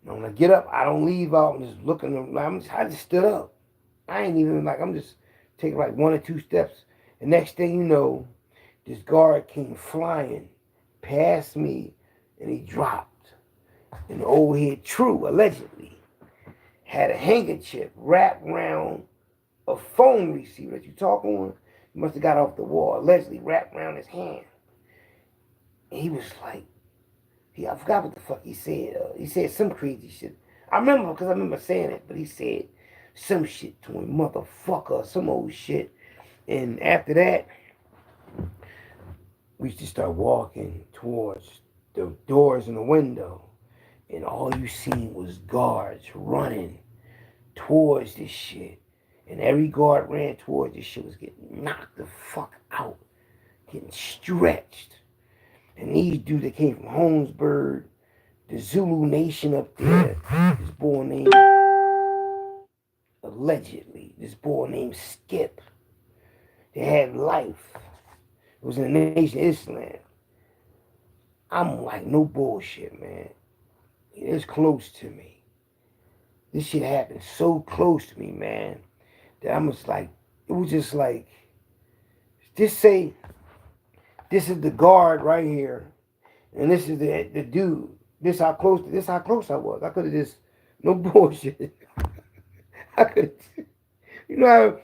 Now, when I get up, I don't leave out and just looking. I just stood up. I ain't even like, I'm just taking like 1 or 2 steps. The next thing you know, this guard came flying past me and he dropped. And the old head, True, allegedly, had a handkerchief wrapped around a phone receiver that you talk on. He must have got off the wall, allegedly wrapped around his hand. And he was like, I forgot what the fuck he said. He said some crazy shit. I remember because I remember saying it, but he said some shit to him, motherfucker, some old shit. And after that, we just start walking towards the doors and the window. And all you seen was guards running towards this shit. And every guard ran towards this shit was getting knocked the fuck out, getting stretched. And these dudes that came from Holmesburg, the Zulu Nation up there, this boy named, allegedly, this boy named Skip, they had life. It was in the Nation of Islam. I'm like, no bullshit, man. It's close to me. This shit happened so close to me, man, that I was like, it was just like, just say, this is the guard right here, and this is the dude. This how close I was. I could have just, no bullshit. I could, you know how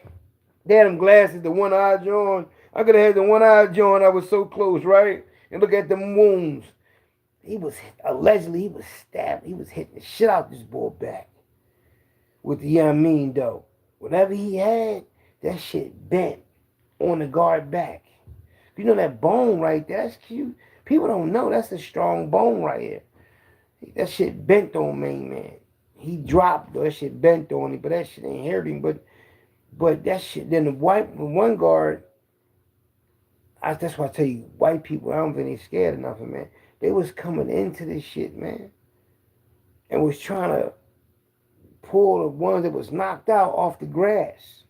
they had them glasses, the one eye joint. I could have had the one eye joint. I was so close, right? And look at them wounds. He was allegedly he was stabbed. He was hitting the shit out this boy back with the though. Whatever he had, that shit bent on the guard back. You know that bone right there, that's cute. People don't know that's a strong bone right here. That shit bent on main man. He dropped though, that shit bent on him, but that shit ain't hurt him. But that shit, then the one guard, that's why I tell you, white people, I don't think they scared enough of, man. They was coming into this shit, man, and was trying to pull the ones that was knocked out off the grass.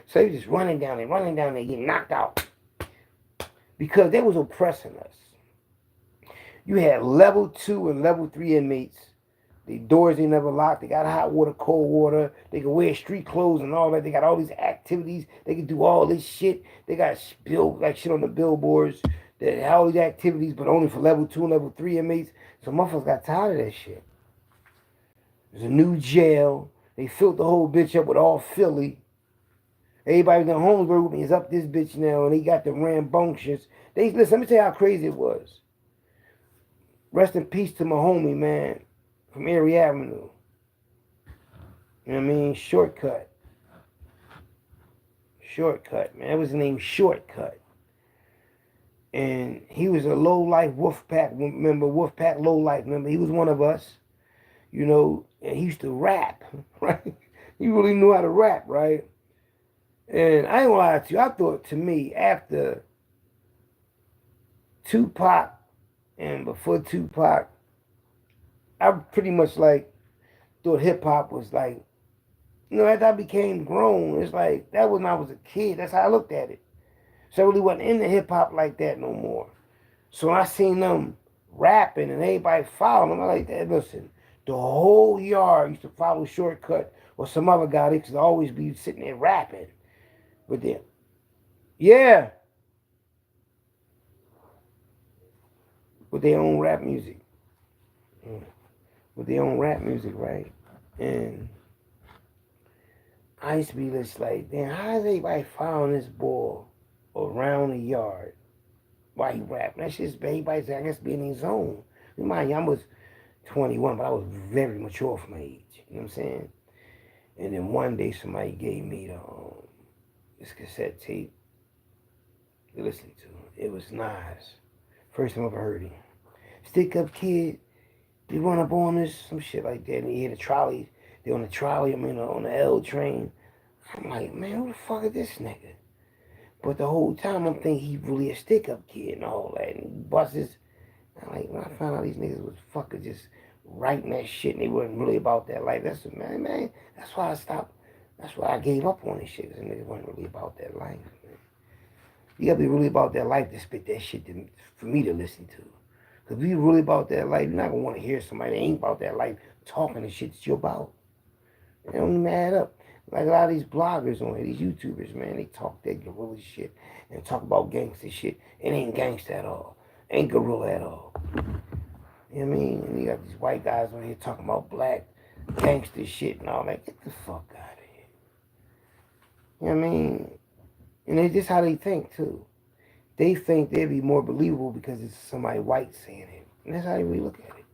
So they was just running down there, getting knocked out. Because they was oppressing us. You had level 2 and level 3 inmates. The doors they never locked. They got hot water, cold water. They can wear street clothes and all that. They got all these activities. They can do all this shit. They got like shit on the billboards. They had all these activities, but only for level 2 and level 3 inmates. So motherfuckers got tired of that shit. There's a new jail. They filled the whole bitch up with all Philly. Everybody in Holmesburg with me is up this bitch now, and they got the rambunctious. Listen, let me tell you how crazy it was. Rest in peace to my homie, man, from Erie Avenue. You know what I mean? Shortcut, man. That was his name, Shortcut. And he was a low-life Wolfpack member, Wolfpack low-life member. He was one of us, you know, and he used to rap, right? He really knew how to rap, right? And I ain't gonna lie to you, I thought, to me, after Tupac and before Tupac, I pretty much like thought hip-hop was like, you know, as I became grown, it's like, that was when I was a kid. That's how I looked at it. So I really wasn't into hip-hop like that no more. So when I seen them rapping and everybody following them, I like that. Listen, the whole yard used to follow Shortcut or some other guy. They could always be sitting there rapping with them. Yeah. With their own rap music. With their own rap music, right? And I used to be just like, damn, how is everybody following this boy around the yard while he rapping? That's just everybody's, I guess, being in his zone. Mind you, I was 21, but I was very mature for my age. You know what I'm saying? And then one day somebody gave me this cassette tape to listen to. It was Nas. First time I ever heard him. Stick Up Kid, they run up on us, some shit like that. And you hear the trolley, they on the trolley, on the L train. I'm like, man, who the fuck is this nigga? But the whole time I'm thinking he really a Stick Up Kid and all that. And he busts. I'm like, when I found out these niggas was fucking just writing that shit and they wasn't really about that life. That's what, man, that's why I stopped. That's why I gave up on this shit, because niggas wasn't really about that life, man. You gotta be really about that life to spit that shit for me to listen to. Because if you really about that life, you're not gonna want to hear somebody that ain't about that life talking the shit that you're about. It don't even add up. Like a lot of these bloggers on here, these YouTubers, man, they talk that guerrilla shit and talk about gangster shit. It ain't gangster at all. Ain't guerrilla at all. You know what I mean? And you got these white guys on here talking about black gangster shit and all that. Get the fuck out of here. You know what I mean? And it's just how they think, too. They think they'd be more believable because it's somebody white saying it. And that's how they really look at it.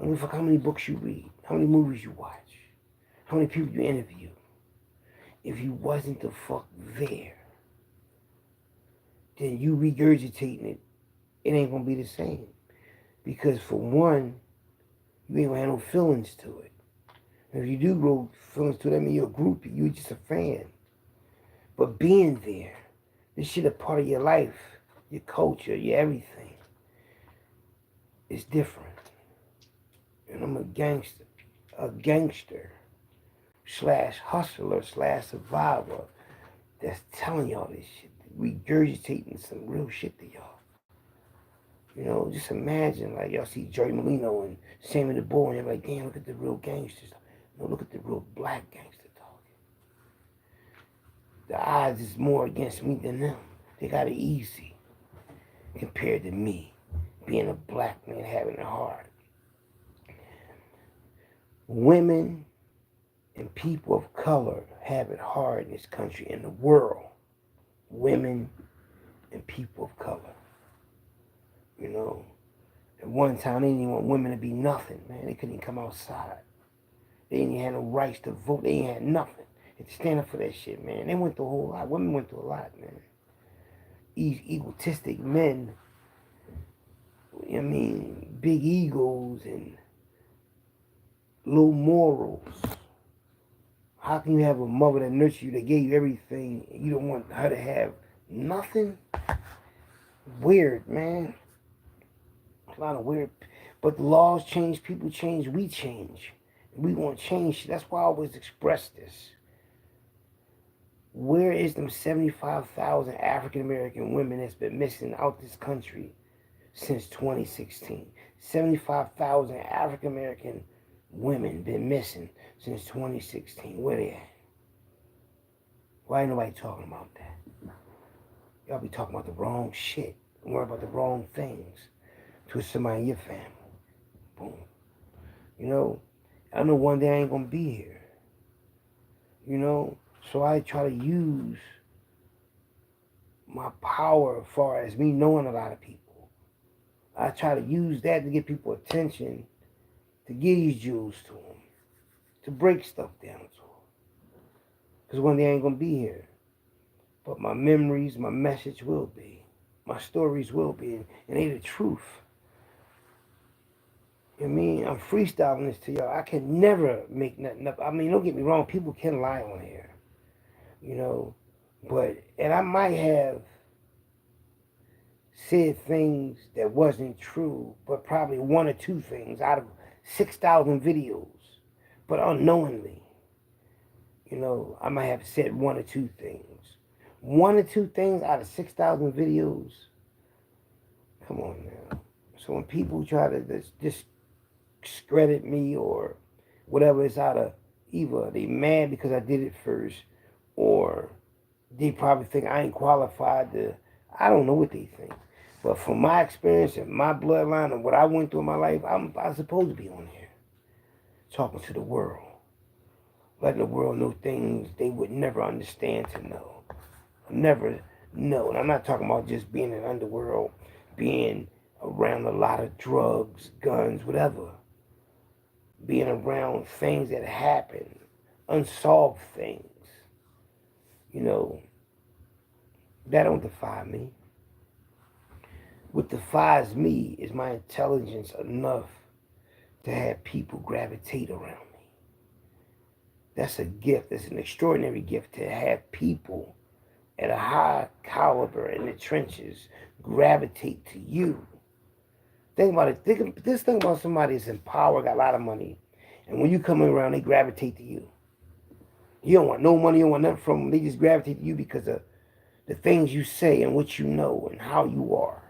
I mean, fuck how many books you read, how many movies you watch, how many people you interview. If you wasn't the fuck there, then you regurgitating it, it ain't gonna be the same. Because for one, You ain't gonna have no feelings to it. And if you do grow feelings to it, I mean you're a groupie, you're just a fan. But being there, this shit a part of your life, your culture, your everything. It's different. And I'm a gangster slash hustler slash survivor that's telling y'all this shit, regurgitating some real shit to y'all. You know, just imagine, like, y'all see Jerry Molino and Sammy the Bull, and you're like, damn, look at the real gangsters. No, look at the real black gangster talking. The odds is more against me than them. They got it easy compared to me, being a black man having it hard. Women and people of color have it hard in this country, in the world. Women and people of color. You know, at one time, they didn't even want women to be nothing, man. They couldn't even come outside. They didn't even have no rights to vote. They ain't had nothing. They had to stand up for that shit, man. They went through a whole lot. Women went through a lot, man. These egotistic men, I mean, big egos and low morals. How can you have a mother that nurtured you, that gave you everything, and you don't want her to have nothing? Weird, man. A lot of weird. But the laws change, people change, we change. We want change. That's why I always express this. Where is them 75,000 African American women that's been missing out this country since 2016? 75,000 African American women been missing since 2016. Where they at? Why ain't nobody talking about that? Y'all be talking about the wrong shit. Worry about the wrong things. To somebody in your family. Boom. You know, I know one day I ain't gonna be here. You know, so I try to use my power as far as me knowing a lot of people. I try to use that to get people attention, to give these jewels to them, to break stuff down to them. Because one day I ain't gonna be here. But my memories, my message will be. My stories will be, and they the truth. I mean, I'm freestyling this to y'all. I can never make nothing up. I mean, don't get me wrong. People can lie on here, you know. But, and I might have said things that wasn't true, but probably one or two things out of 6,000 videos. But unknowingly, you know, I might have said one or two things. One or two things out of 6,000 videos. Come on now. So when people try to just discredit me or whatever, it's out of either they mad because I did it first, or they probably think I ain't qualified to, I don't know what they think. But from my experience and my bloodline and what I went through in my life, I'm supposed to be on here talking to the world, letting the world know things they would never understand to know. Never know. And I'm not talking about just being in the underworld, being around a lot of drugs, guns, whatever. Being around things that happen, unsolved things. You know, that don't define me. What defines me is my intelligence enough to have people gravitate around me. That's a gift. That's an extraordinary gift, to have people at a high caliber in the trenches gravitate to you. Think about it. Think about somebody that's in power, got a lot of money, and when you come around, they gravitate to you. You don't want no money, you don't want nothing from them. They just gravitate to you because of the things you say and what you know and how you are.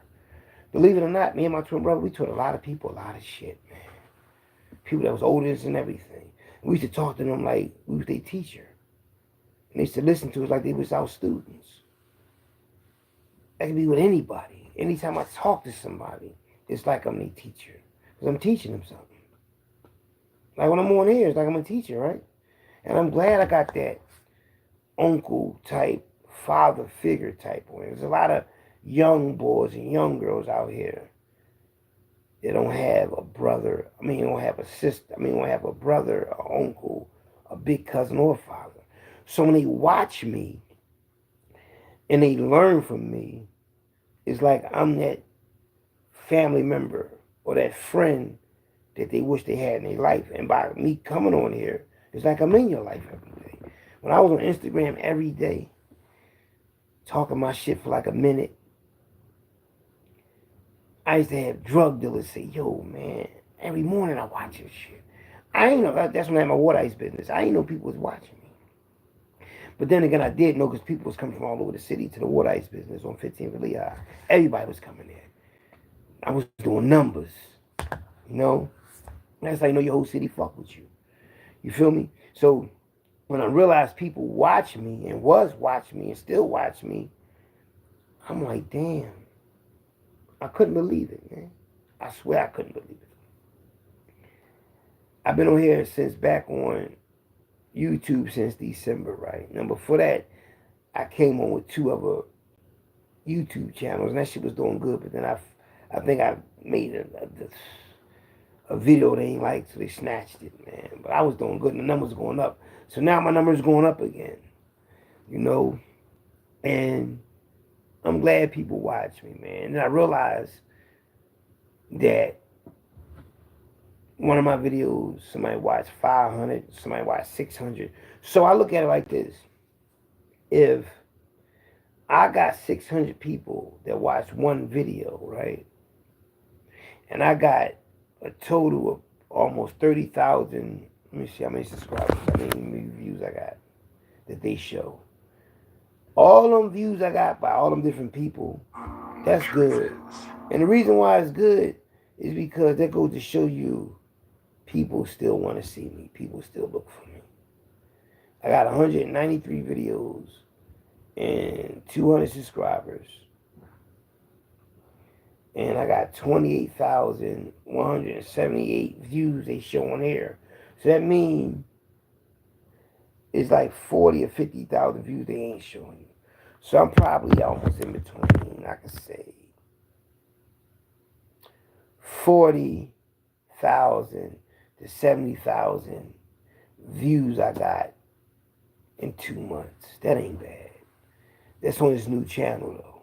Believe it or not, me and my twin brother, we taught a lot of people a lot of shit, man. People that was older than us and everything. We used to talk to them like we was their teacher. And they used to listen to us like they was our students. That could be with anybody. Anytime I talk to somebody, it's like I'm their teacher. Because I'm teaching them something. Like when I'm on here, it's like I'm a teacher, right? And I'm glad I got that uncle type, father figure type one. There's a lot of young boys and young girls out here that don't have a brother. I mean, don't have a sister. I mean, don't have a brother, or uncle, a big cousin, or a father. So when they watch me and they learn from me, it's like I'm that family member or that friend that they wish they had in their life. And by me coming on here, it's like I'm in your life every day. When I was on Instagram every day, talking my shit for like a minute, I used to have drug dealers say, yo, man, every morning I watch your shit. I ain't know, that's when I had my water ice business. I ain't know people was watching me. But then again, I did know because people was coming from all over the city to the water ice business on 15th and Lehigh. Everybody was coming there. I was doing numbers, you know? That's how you know your whole city fuck with you. You feel me? So when I realized people watch me and was watching me and still watch me, I'm like, damn. I couldn't believe it, man. I swear I couldn't believe it. I've been on here since back on YouTube since December, right? And before that, I came on with 2 other YouTube channels, and that shit was doing good. But then I think I made a video they ain't like, so they snatched it, man. But I was doing good, and the numbers were going up. So now my numbers going up again, you know? And I'm glad people watch me, man. And I realized that one of my videos, somebody watched 500, somebody watched 600. So I look at it like this. If I got 600 people that watch one video, right? And I got a total of almost 30,000, let me see how many subscribers, how many views I got that they show. All them views I got by all them different people, that's good. And the reason why it's good is because that goes to show you people still want to see me. People still look for me. I got 193 videos and 200 subscribers. And I got 28,178 views they show on air. So that means it's like 40 or 50,000 views they ain't showing you. So I'm probably almost in between, I could say 40,000 to 70,000 views I got in 2 months. That ain't bad. That's on this new channel though.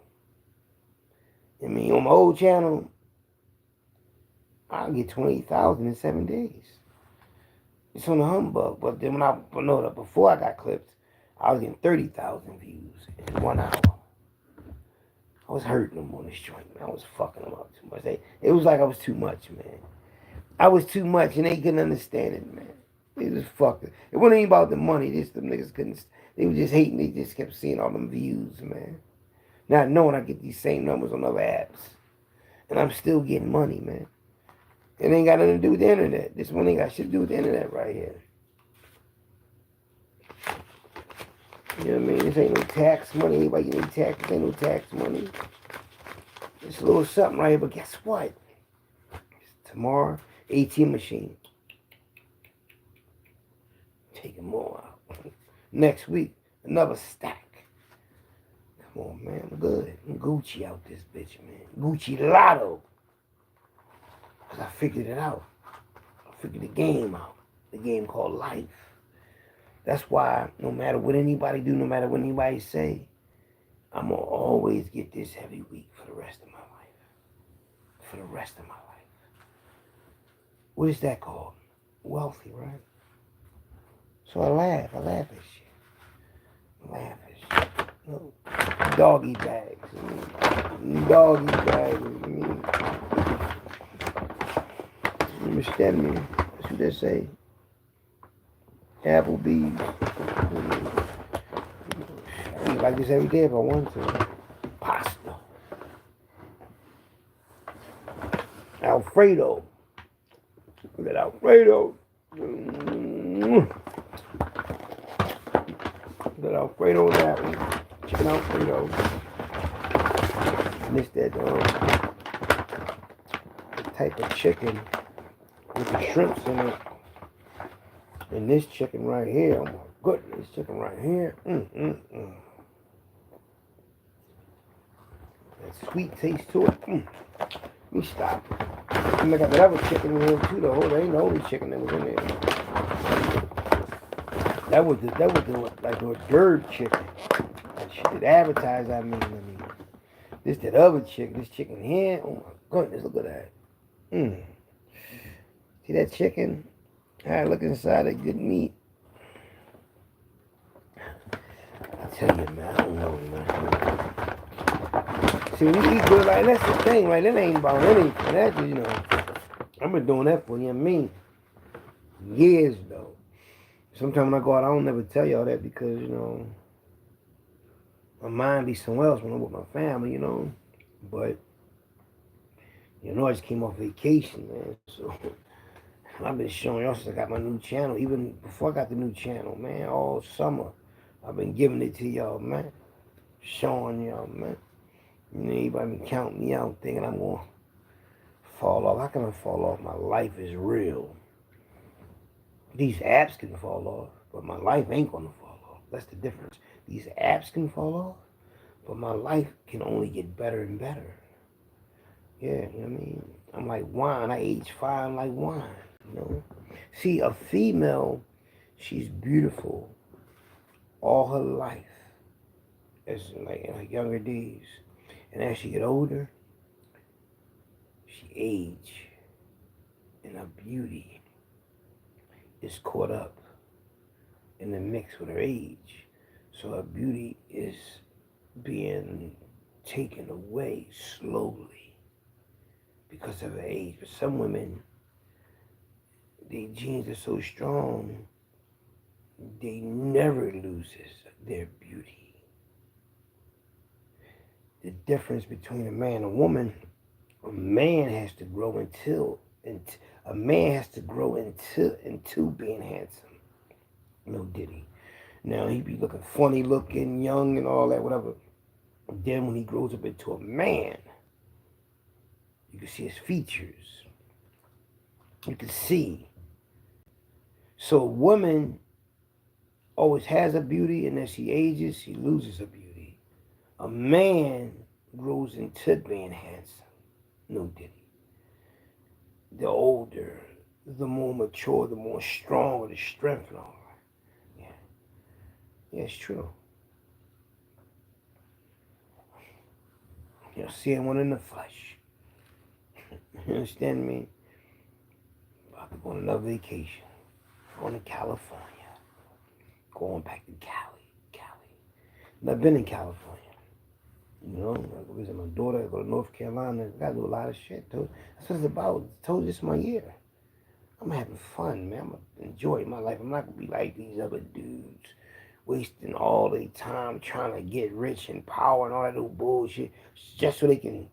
I mean, on my old channel, I'll get 20,000 in 7 days. It's on the humbug. But then before I got clipped, I was getting 30,000 views in 1 hour. I was hurting them on this joint, man. I was fucking them up too much. It was like I was too much, man. I was too much, and they couldn't understand it, man. They just fucked it. It wasn't even about the money. Them niggas couldn't. They were just hating. They just kept seeing all them views, man. Not knowing I get these same numbers on other apps. And I'm still getting money, man. It ain't got nothing to do with the internet. This one ain't got shit to do with the internet right here. You know what I mean? This ain't no tax money. Anybody get any tax? This ain't no tax money. It's a little something right here, but guess what? Tomorrow, ATM machine. Taking more out. Next week, another stack. Come on, man. I'm good. I'm Gucci out this bitch, man. Gucci Lotto. Because I figured it out. I figured the game out. The game called life. That's why no matter what anybody do, no matter what anybody say, I'm going to always get this heavy week for the rest of my life. For the rest of my life. What is that called? Wealthy, right? So I laugh at shit. Laugh at shit. No. Doggy bags. Doggy bags. Understand me? That's what they say. Applebee's. I eat like this every day if I want to. Pasta. Alfredo. Look at Alfredo. Look at Alfredo that one. Chicken Alfredo. Missed that type of chicken with the shrimps in it. And this chicken right here, oh my goodness, this chicken right here. That sweet taste to it. Let me stop. And I got that other chicken in here too, though. That ain't the only chicken that was in there. That was the like the bird chicken. That shit that advertised, I mean. This that other chicken, this chicken here. Oh my goodness, look at that. See that chicken? I look inside it, good meat. I tell you, man, I don't know, man. See, when you eat good, like, that's the thing, right? That ain't about anything. That, you know, I've been doing that for, you know what I mean? Years, though. Sometimes when I go out, I don't never tell y'all that because, you know, my mind be somewhere else when I'm with my family, you know. But, you know, I just came off vacation, man. So, I've been showing y'all since I got my new channel. Even before I got the new channel, man, all summer, I've been giving it to y'all, man. Showing y'all, man. You know, everybody been counting me out thinking I'm going to fall off. How can I fall off? My life is real. These apps can fall off, but my life ain't going to fall off. That's the difference. These apps can fall off, but my life can only get better and better. Yeah, you know what I mean? I'm like wine. I age fine like wine, you know? See, a female, she's beautiful all her life, as like in her younger days. And as she get older, she age, and her beauty is caught up in the mix with her age. So her beauty is being taken away slowly because of her age. But some women, their genes are so strong, they never loses their beauty. The difference between a man and a woman, a man has to grow into being handsome. No diddy. Now he be looking funny looking, young and all that, whatever. Then when he grows up into a man, you can see his features. You can see. So a woman always has a beauty, and as she ages, she loses her beauty. A man grows into being handsome. No diddy. The older, the more mature, the more stronger, the strength and all that. Yeah. Yeah, it's true. You know, seeing one in the flesh. You understand me? About to go on another vacation. Going to California. Going back to Cali. I've been in California. You know, I go visit my daughter, I go to North Carolina. I gotta do a lot of shit, too. That's what it's about. I told you this is my year. I'm having fun, man. I'm gonna enjoy my life. I'm not gonna be like these other dudes wasting all their time trying to get rich and power and all that little bullshit just so they can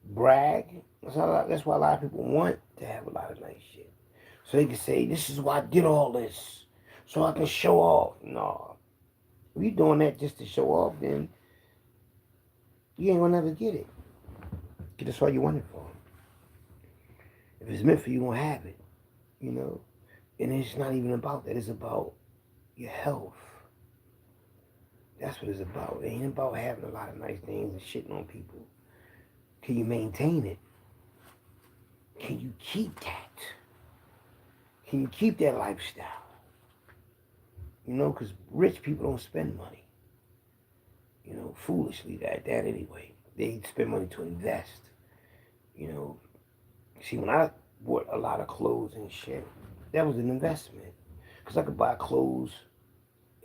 brag. That's why a lot of people want to have a lot of nice shit. So they can say, this is why I did all this, so I can show off. No. If you're doing that just to show off, then you ain't gonna never get it. Because that's all you want it for. If it's meant for you, you're gonna have it. You know? And it's not even about that. It's about your health. That's what it's about. It ain't about having a lot of nice things and shitting on people. Can you maintain it? Can you keep that? Can you keep that lifestyle? You know, because rich people don't spend money. You know, foolishly that anyway. They spend money to invest. You know, see, when I bought a lot of clothes and shit, that was an investment. Because I could buy clothes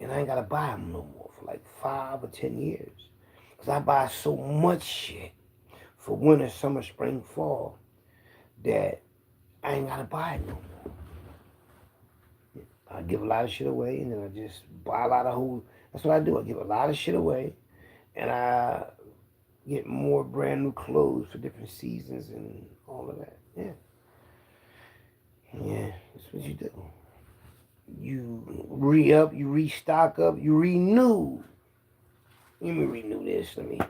and I ain't got to buy them no more for like 5 or 10 years. Because I buy so much shit for winter, summer, spring, fall that I ain't got to buy it no more. I give a lot of shit away and then I just buy a lot of whole. That's what I do. I give a lot of shit away and I get more brand new clothes for different seasons and all of that. Yeah. Yeah, that's what you do. You re-up, you restock up, you renew. Let me renew this. Let me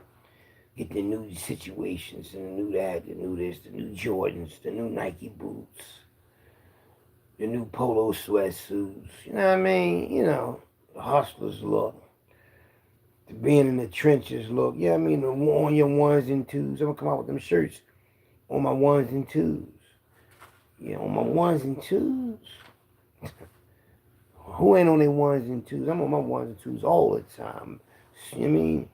get the new situations and the new that, the new this, the new Jordans, the new Nike boots, the new polo sweatsuits. You know what I mean? You know, the hustlers look. The being in the trenches look. Yeah, I mean, the on your ones and twos. I'm going to come out with them shirts on my ones and twos. Yeah, on my ones and twos. Who ain't on their ones and twos? I'm on my ones and twos all the time. You know what I mean?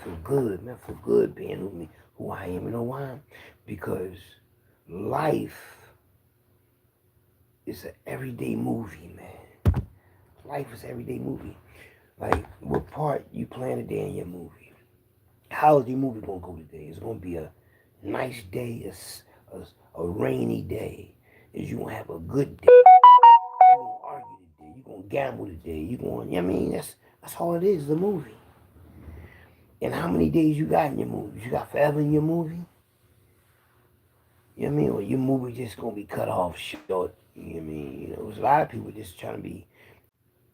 Feel good, man. Feel good being who I am. You know why? Because life it's an everyday movie, man. Life is an everyday movie. Like, what part you plan today in your movie? How is your movie gonna go today? It's gonna be a nice day, a rainy day. Is you gonna have a good day? You gonna argue today? You gonna gamble today? You going? I mean, that's all it is. The movie. And how many days you got in your movie? You got forever in your movie? You know what I mean? Or your movie just gonna be cut off short. You know what I mean? You know, there's a lot of people just trying to be.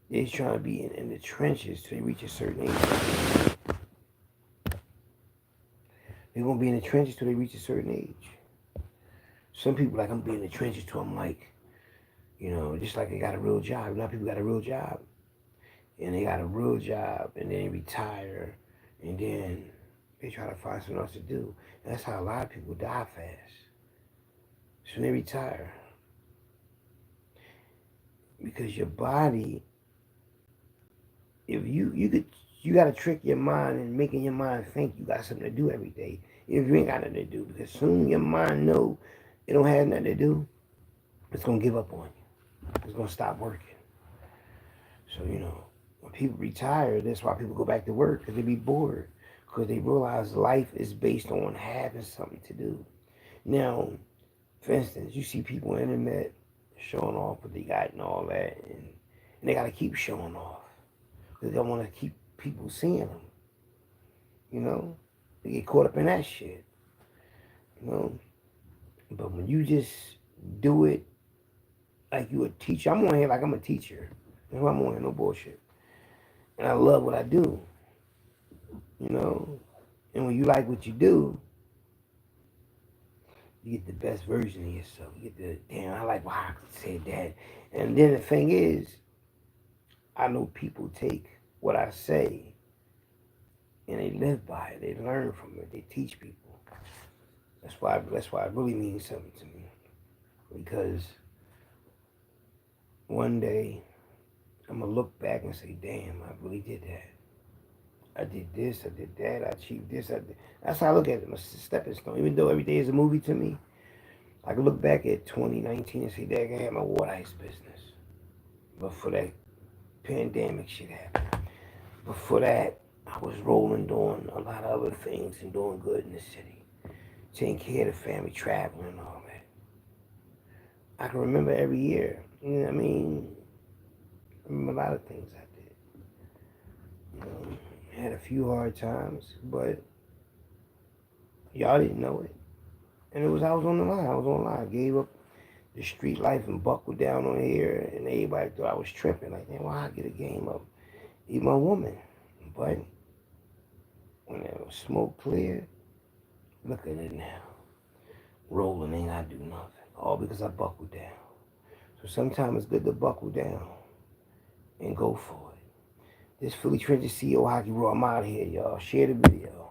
They're trying to be in the trenches till they reach a certain age. They're gonna be in the trenches till they reach a certain age. Some people like I'm being in the trenches till I'm like, you know, just like they got a real job. A lot of people got a real job, and they got a real job, and then they retire, and then they try to find something else to do. And that's how a lot of people die fast. So they retire because your body, if you gotta trick your mind and making your mind think you got something to do every day. If you ain't got nothing to do, because soon your mind know it don't have nothing to do, it's gonna give up on you. It's gonna stop working. So, you know, when people retire, that's why people go back to work, because they be bored. Because they realize life is based on having something to do. Now, for instance, you see people on the internet showing off what they got and all that, and they got to keep showing off. Because they want to keep people seeing them. You know? They get caught up in that shit. You know? But when you just do it like you a teacher, I'm on here like I'm a teacher. You know, I'm on here, no bullshit. And I love what I do. You know? And when you like what you do, you get the best version of yourself. You get the, damn, I like why I said that. And then the thing is, I know people take what I say and they live by it. They learn from it. They teach people. That's why it really means something to me. Because one day I'm gonna look back and say, damn, I really did that. I did this, I did that, I achieved this, that's how I look at it, my stepping stone. Even though every day is a movie to me, I can look back at 2019 and say, dang, I had my water ice business. But for that pandemic shit happened. Before that, I was rolling, doing a lot of other things and doing good in the city. Taking care of the family, traveling and all that. I can remember every year. You know what I mean? I remember a lot of things I did. You know, I had a few hard times, but y'all didn't know it. And I was on the line. I gave up the street life and buckled down on here, and everybody thought I was tripping. Like, man, why I get a game up? Eat my woman. But when the smoke cleared, look at it now. Rolling ain't I do nothing. All because I buckled down. So sometimes it's good to buckle down and go for it. This Philly Trenches CEO Hockey Raw, I'm out of here, y'all. Share the video.